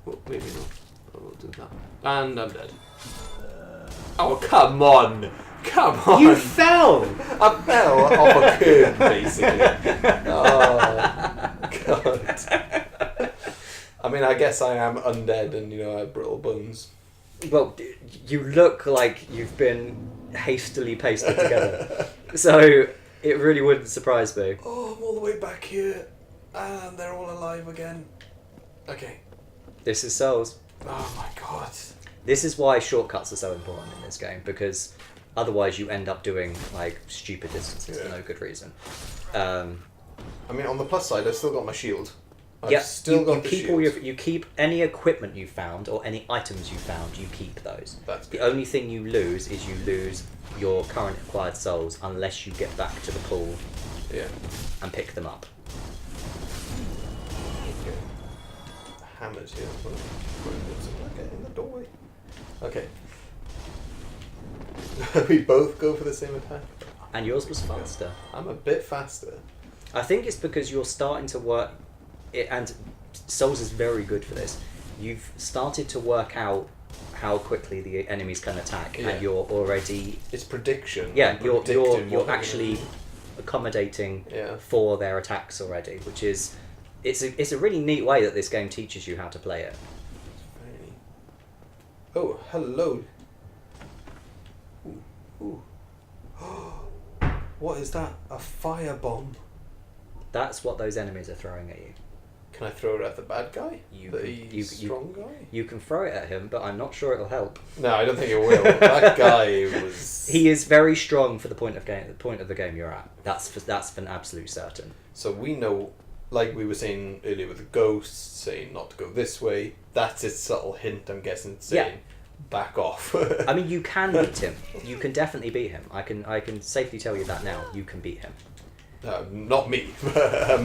Well, maybe not. But we'll do that. And I'm dead. Oh, come on! Come on! You fell! I fell off a curb, basically. Oh, God. I mean, I guess I am undead and, I have brittle bones. Well, you look like you've been hastily pasted together. So, it really wouldn't surprise me. Oh, I'm all the way back here. And they're all alive again. Okay. This is Souls. Oh, my God. This is why shortcuts are so important in this game, because otherwise you end up doing, stupid distances for no good reason. I mean, on the plus side, I've still got my shield. Yeah, shield. You keep any equipment you found or any items you found. You keep those. That's the good. only thing you lose is you lose your current acquired souls unless you get back to the pool. Yeah. And pick them up. Okay. The hammers here. Okay, in the doorway. Okay. We both go for the same attack. And yours was faster. I'm a bit faster. I think it's because you're starting to work. And Souls is very good for this. You've started to work out how quickly the enemies can attack, and you're already. It's prediction. Yeah, you're actually accommodating for their attacks already, which is it's a really neat way that this game teaches you how to play it. Oh, hello. Ooh. What is that? A firebomb. That's what those enemies are throwing at you. Can I throw it at the bad guy? Strong guy? You can throw it at him, but I'm not sure it'll help. No, I don't think it will. That guy was... He is very strong for the point of the game you're at. That's for absolute certain. So we know, like we were saying earlier with the ghosts, saying not to go this way, that's its subtle hint, I'm guessing, saying back off. I mean, you can beat him. You can definitely beat him. I can safely tell you that now. You can beat him. Not me, but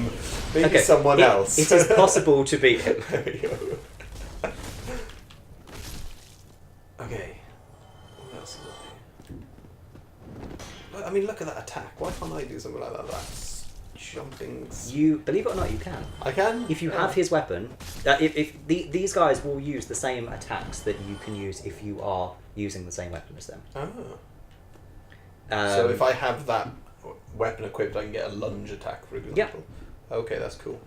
maybe someone else. It is possible to beat him. There we go. Okay. What else is there? I mean, look at that attack. Why can't I do something like that? That's jumping. You believe it or not, you can. I can. If you have his weapon, these guys will use the same attacks that you can use if you are using the same weapon as them. Oh. So if I have that weapon equipped, I can get a lunge attack, for example. Yeah. Okay, that's cool.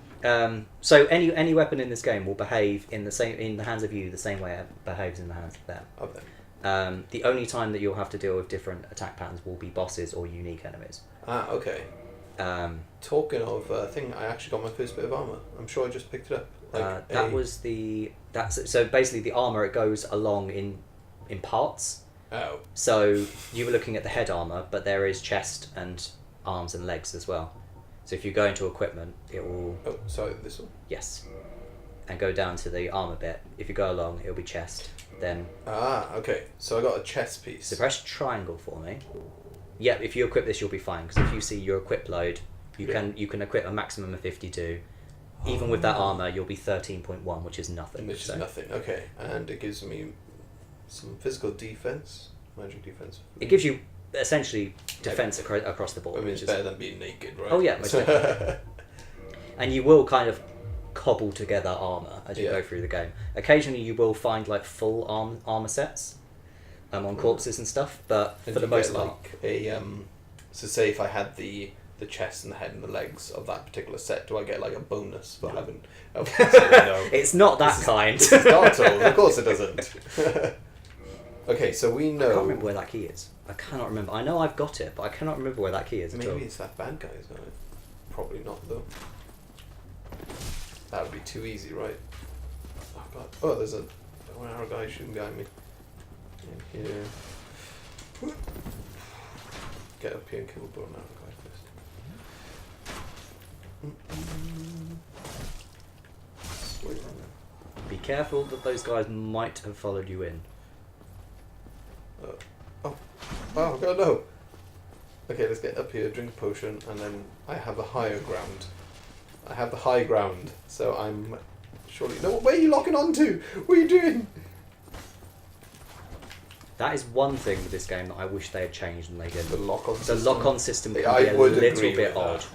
So any weapon in this game will behave in the hands of you the same way it behaves in the hands of them. Of them. The only time that you'll have to deal with different attack patterns will be bosses or unique enemies. Ah, okay. Talking of thing, I actually got my first bit of armor. I'm sure I just picked it up. So basically the armor, it goes along in parts. Oh. So you were looking at the head armor, but there is chest and arms and legs as well. So if you go into equipment, it will... Oh, sorry, this one? Yes. And go down to the armor bit. If you go along, it'll be chest. Then... Ah, okay. So I got a chest piece. So press triangle for me. Yeah, if you equip this, you'll be fine. Because if you see your equip load, you can equip a maximum of 52. Even with that armor, you'll be 13.1, which is nothing. Which is nothing, okay. And it gives me some physical defense, magic defense. It gives you essentially defense across the board. I mean, it's better than being naked, right? Oh yeah, most definitely. And you will kind of cobble together armor as you Yeah. go through the game. Occasionally you will find like full armor sets on corpses and stuff, but And for the you most get, part, like a so say if I had the chest and the head and the legs of that particular set, do I get like a bonus for having? Oh, no. it's not that kind. This is Dark Souls. Of course it doesn't. Okay, so we I can't know. remember where that key is. I cannot remember. I know I've got it, but I cannot remember where that key is at all. Maybe it's that bad guy's got it. Probably not though. That would be too easy, right? Oh god. Oh, there's a one arrow guy shooting behind me. In here. Get up here and kill the bone arrow guy first. Sweet. Be careful that those guys might have followed you in. Oh god, no! Okay, let's get up here, drink a potion, and then I have the higher ground. I have the high ground, so I'm surely. No, where are you locking onto? What are you doing? That is one thing with this game that I wish they had changed and they The didn't. lock-on The system. lock-on system can I be a would little agree bit with odd. that.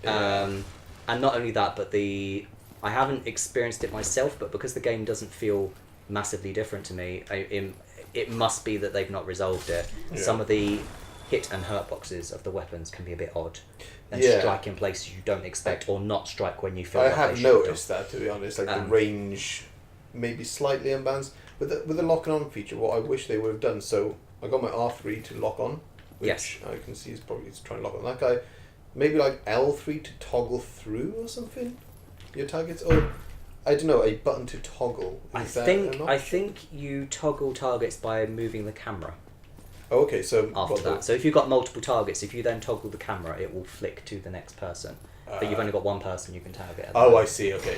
Yeah. And not only that, but I haven't experienced it myself, but because the game doesn't feel massively different to me, it must be that they've not resolved it. Yeah. Some of the hit and hurt boxes of the weapons can be a bit odd and Yeah. strike in places you don't expect or not strike when you feel I like have they should have noticed that, to be honest, like the Um, range maybe slightly unbalanced. With the locking on feature, what I wish they would have done, so I got my R3 to lock on, which Yes. I can see is probably trying to lock on that guy. Maybe like L3 to toggle through or something? Your targets? Or, I don't know, a button to toggle. Is that an I option? think you toggle targets by moving the camera Oh, okay, so after that. So if you've got multiple targets, if you then toggle the camera, it will flick to the next person. But you've only got one person you can target. at the Oh, I moment. see, okay.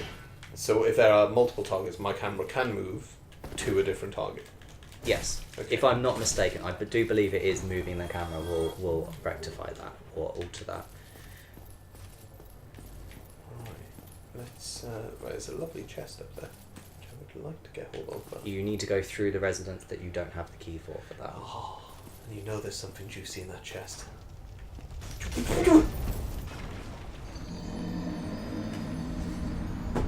So if there are multiple targets, my camera can move to a different target. Yes. Okay. If I'm not mistaken, I do believe it is moving the camera will rectify that or alter that. Right. Let's. Right, there's a lovely chest up there, which I would like to get hold of. But... You need to go through the residence that you don't have the key for that. Oh, and you know there's something juicy in that chest.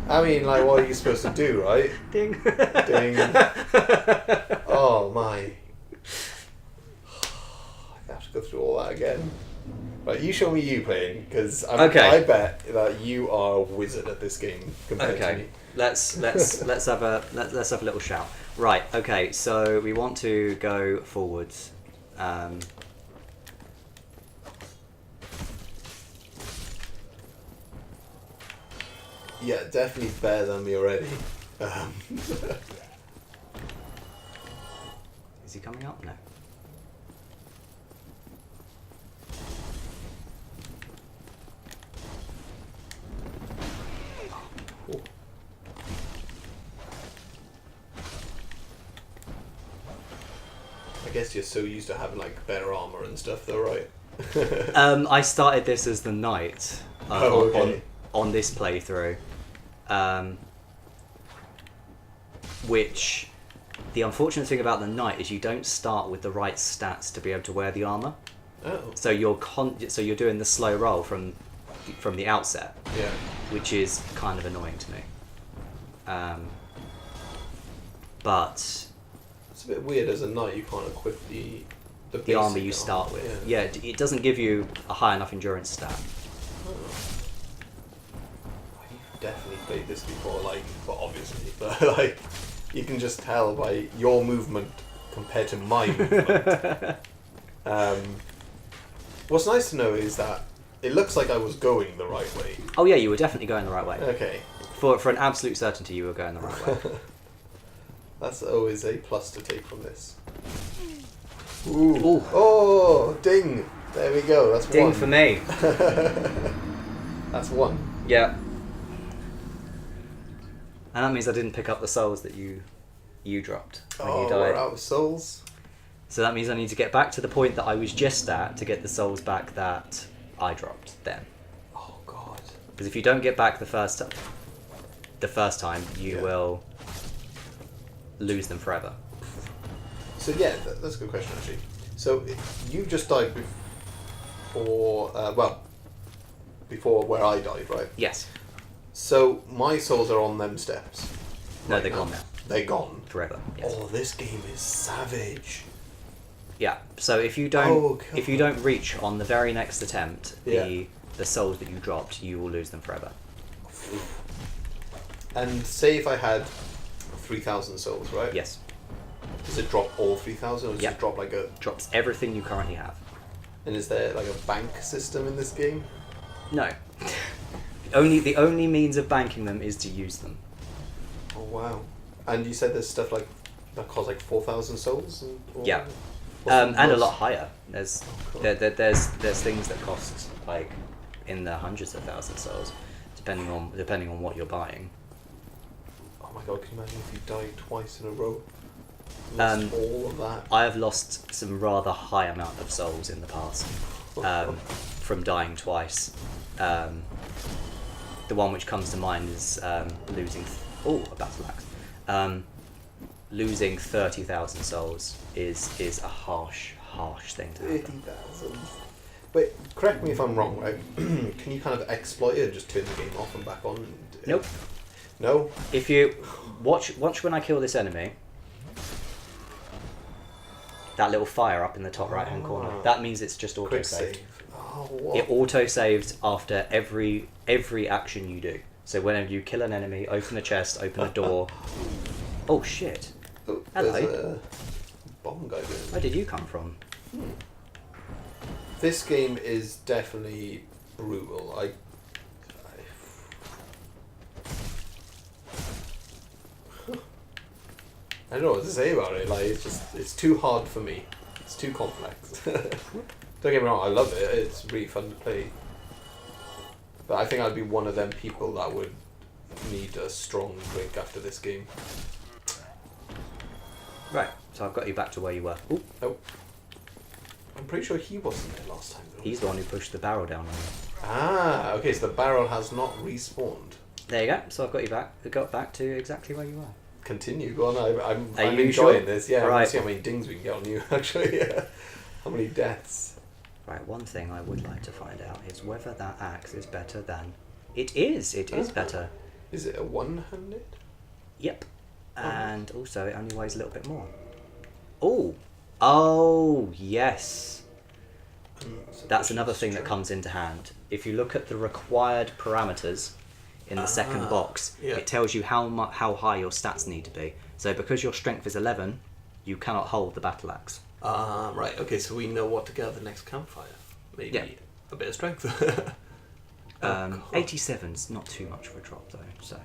I mean, like, what are you supposed to do, right? Ding. Ding. Oh my. I have to go through all that again. Right, you show me you playing, because Okay. I bet that you are a wizard at this game compared to Okay. me. Let's have a little shout. Right. Okay. So we want to go forwards. Yeah, definitely better than me already. Is he coming up? No. Cool. I guess you're so used to having like better armor and stuff, though, right? I started this as the knight Oh, okay. on this playthrough, which the unfortunate thing about the knight is you don't start with the right stats to be able to wear the armor. Oh. So you're doing the slow roll from the outset, Yeah. which is kind of annoying to me. But It's a bit weird as a knight. You can't equip the the armor basic you start armor, with, yeah, it doesn't give you a high enough endurance stat. Oh. You've definitely played this before, like, well, obviously, but like, you can just tell by your movement compared to my movement. What's nice to know is that it looks like I was going the right way. Oh yeah, you were definitely going the right way. Okay, For an absolute certainty, you were going the right way. that's always a plus to take from this. Ooh. Ooh. Oh, ding! There we go. That's Ding one. for me. That's one. Yeah. And that means I didn't pick up the souls that you dropped when Oh, you we're died. out of souls. So that means I need to get back to the point that I was just at to get the souls back that I dropped then. Oh God. Because if you don't get back the first time, you Yeah. will lose them forever. So yeah, that's a good question actually. So you just died before, before where I died, right? Yes. So my souls are on them steps. No, they're gone now. They're gone. Forever. Yes. Oh, this game is savage. Yeah. So if you don't God. if you don't reach on the very next attempt Yeah. the souls that you dropped, you will lose them forever. And say if I had 3,000 souls, right? Yes. Does it drop all 3,000, or does Yeah. it drop like a? Drops everything you currently have. And is there like a bank system in this game? No. The only means of banking them is to use them. Oh wow! And you said there's stuff like that costs like 4,000 souls. Yeah. What's the And a most? lot higher. There's cool. there's things that cost like in the hundreds of thousands of souls, depending on what you're buying. Oh my god! Can you imagine if you died twice in a row? Lost all of that. I have lost some rather high amount of souls in the past from dying twice. The one which comes to mind is losing. A battle axe. Losing 30,000 souls is a harsh thing to happen. 30,000. Wait, correct me if I'm wrong, right? Can you kind of exploit it and just turn the game off and back on? Nope. No? If you watch when I kill this enemy, that little fire up in the top right hand corner, that means it's just auto Quick saved. save. Oh, what? It auto saves after every action you do. So whenever you kill an enemy, open a chest, open a door. Oh shit! Oh, Hello. there's a bomb guy there. Where did you come from? This game is definitely brutal. I don't know what to say about it. Like, it's too hard for me. It's too complex. Don't get me wrong, I love it. It's really fun to play. But I think I'd be one of them people that would need a strong drink after this game. Right. So I've got you back to where you were. Ooh. Oh. I'm pretty sure he wasn't there last time though. He's the one who pushed the barrel down on you. Ah, okay, so the barrel has not respawned. There you go. So I've got you back. I got back to exactly where you were. Continue, go on. I'm you enjoying sure? this. Yeah, I want Right. to see how many dings we can get on you, actually. Yeah. How many deaths? Right. One thing I would like to find out is whether that axe is better than. It is. It is better. Is it a one-handed? Yep. And also it only weighs a little bit more. Oh. Oh yes. That's another thing that comes into hand. If you look at the required parameters in the second box, yeah. it tells you how high your stats need to be. So because your strength is 11, you cannot hold the battle axe. Ah, right. Okay, so we know what to get at the next campfire. Maybe Yeah. a bit of strength. 87's not too much of a drop though. So,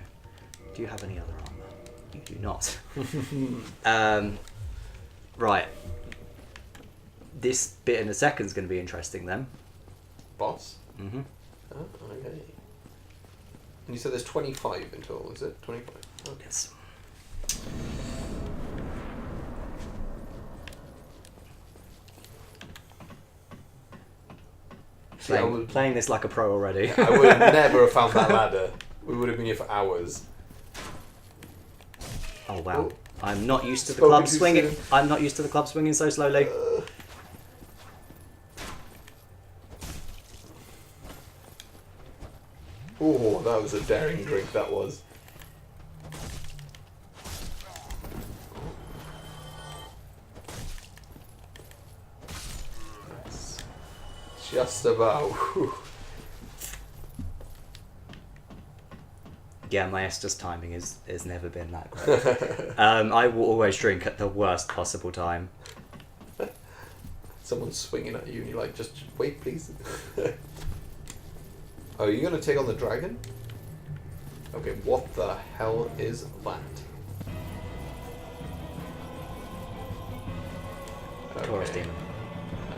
do you have any other armor? You do not. Right. This bit in a second is going to be interesting then. Boss? Mm-hmm. Oh, okay. And you said there's 25 in total, is it? 25? Okay. Yes. See, I would- Playing this like a pro already. I would have never have found that ladder. We would have been here for hours. Oh wow. Oh. I'm not used to the Spoken club too swinging. soon. I'm not used to the club swinging so slowly. Oh, that was a daring drink, that was. That's just about. Whew. Yeah, my Estus timing has never been that great. I will always drink at the worst possible time. Someone's swinging at you and you're like, just wait, please. Oh, are you going to take on the dragon? Okay, what the hell is that? Taurus Okay, demon.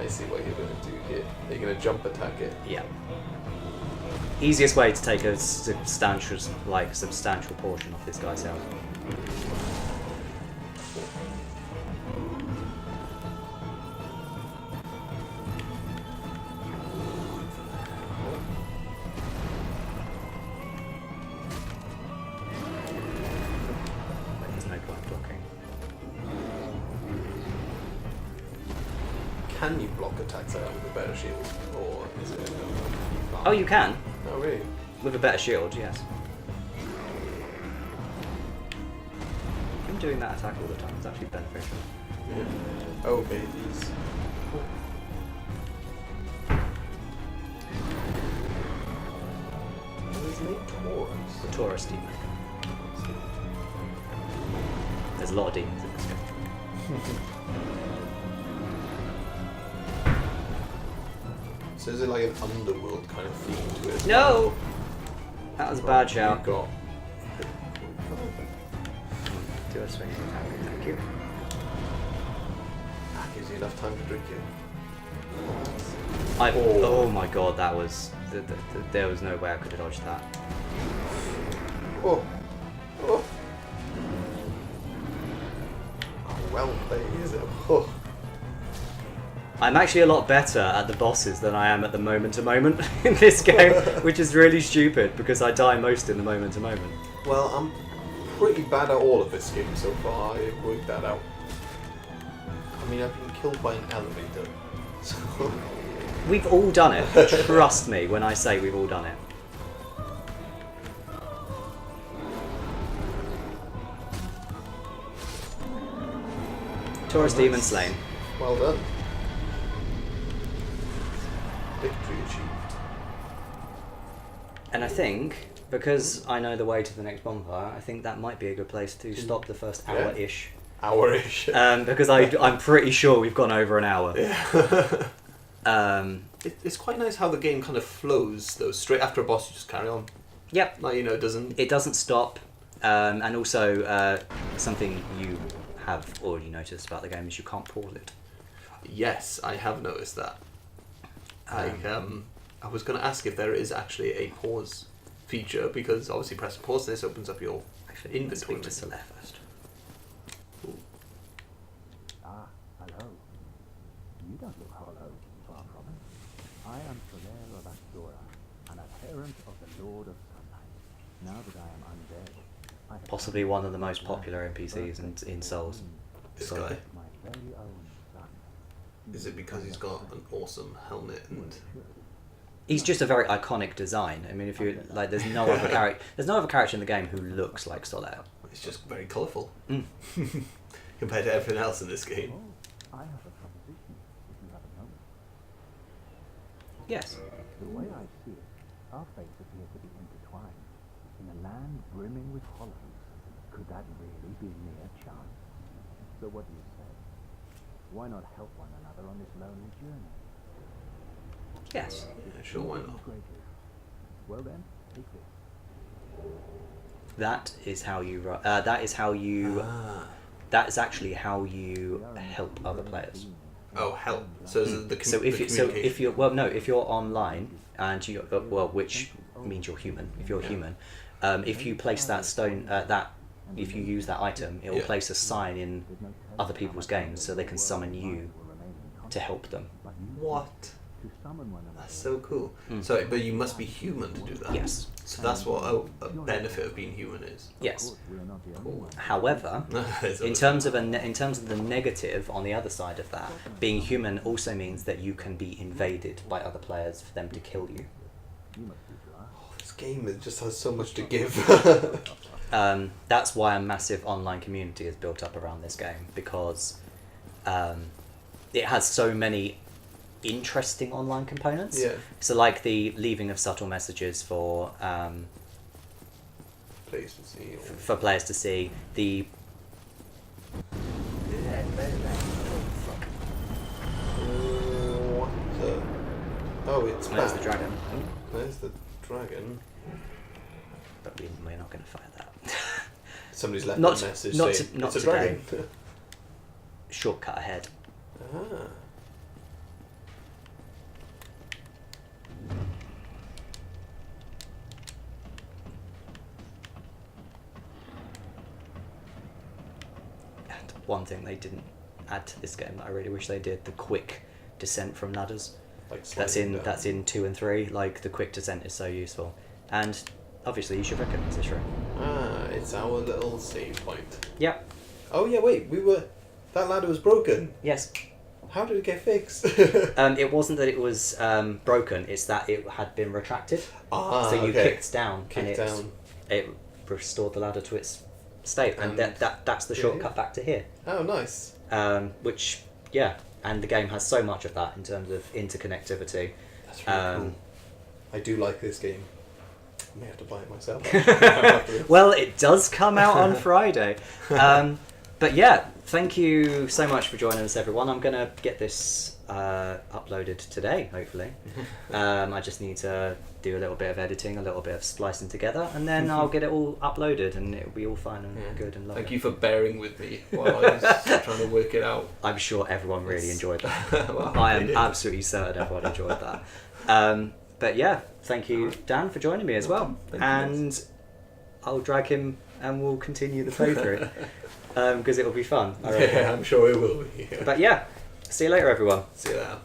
I see what you're going to do here. You're going to jump attack it. Yeah. Easiest way to take a substantial portion off this guy's health. But there's no point blocking. Can you block attacks out with a better shield? Or is it... Oh, you can. Oh, really? With a better shield, yes. doing that attack all the time. It's actually beneficial. Yeah. Oh, babies. What is his name? Taurus. The Taurus demon. There's a lot of demons in this game. So is it like an underworld kind of theme to it? No! That was a bad shout. You've got... Do a swing attack, thank you. That gives you enough time to drink it. Oh my god, that was... there was no way I could have dodged that. Oh. Oh. Oh, well played, is it? Oh. I'm actually a lot better at the bosses than I am at the moment-to-moment in this game, which is really stupid because I die most in the moment-to-moment. Well, I'm pretty bad at all of this game so far. I worked that out. I mean, I've been killed by an elevator. So... We've all done it. Trust me when I say we've all done it. Taurus Demon slain. Well done. Victory achieved. And I think, because I know the way to the next bonfire, I think that might be a good place to stop the first hour-ish. Hour-ish. Because I'm pretty sure we've gone over an hour. Yeah. It's quite nice how the game kind of flows, though. Straight after a boss, you just carry on. Yep. Like, it doesn't... It doesn't stop. And also, something you have already noticed about the game is you can't pause it. Yes, I have noticed that. I was going to ask if there is actually a pause feature, because obviously pressing pause this opens up your inventory. Let's speak to Soler first. Ah, hello. You don't look hollow, far from it. I am Soler of Astora, an adherent of the Lord of Sunlight. Now that I am undead, I have Possibly one of the most popular NPCs in Souls. This Soler. guy. my very own son. Is it because he's got an awesome helmet and... He's just a very iconic design. I mean, if you like, there's no other character in the game who looks like Soler. It's just very colourful. Mm. Compared to everything else in this game. Oh, I have a proposition, if you have a moment. Yes. The way I see it, our fates appear to be intertwined. In a land brimming with hollows, could that really be mere chance? So what do you say? Why not help one another on this lonely journey? Yes. Yeah, sure, why not? Well then, take this. That is how you. That is how you. Ah. That is actually how you help other players. Oh, help. So So if you're if you're online and you which means you're human. If you're human, if you place that stone if you use that item, it will place a sign in other people's games so they can summon you to help them. What? To summon one another. That's so cool. So, but you must be human to do that. Yes. So that's what a benefit of being human is. Yes. We are not the only Cool. ones. However, in terms of the negative on the other side of that, being human also means that you can be invaded by other players for them to kill you. You must be dry. This game just has so much to give. That's why a massive online community is built up around this game, because it has so many interesting online components. Yeah. So like the leaving of subtle messages for Please to see. for players to see, the What the? Oh, it's there's back. the dragon. There's the dragon. But we're not going to fight that. Somebody's left Not- a message not saying to- not it's a today. dragon. Shortcut ahead. Ah. And one thing they didn't add to this game that I really wish they did: the quick descent from ladders. Like That's in 2 and 3. Like the quick descent is so useful, and obviously you should recognise this room. Ah, it's our little save point. Yep. Oh yeah, wait, that ladder was broken. Yes. How did it get fixed? It wasn't that it was broken; it's that it had been retracted. Ah, So you okay. kicked down, and Kicked down. it restored the ladder to its state, and that's the shortcut back to here. Oh, nice. Which, yeah, and the game has so much of that in terms of interconnectivity. That's really cool. I do like this game. I may have to buy it myself. Well, it does come out on Friday. But yeah, thank you so much for joining us, everyone. I'm going to get this uploaded today, hopefully. I just need to do a little bit of editing, a little bit of splicing together, and then I'll get it all uploaded, and it'll be all fine and good and lovely. Thank you for bearing with me while I was trying to work it out. I'm sure everyone really enjoyed that. Well, I am absolutely certain everyone enjoyed that. But yeah, thank you, Dan, for joining me as well. And I'll drag him and we'll continue the playthrough because it'll be fun. I reckon. Yeah, I'm sure it will be. But yeah, see you later, everyone. See you later.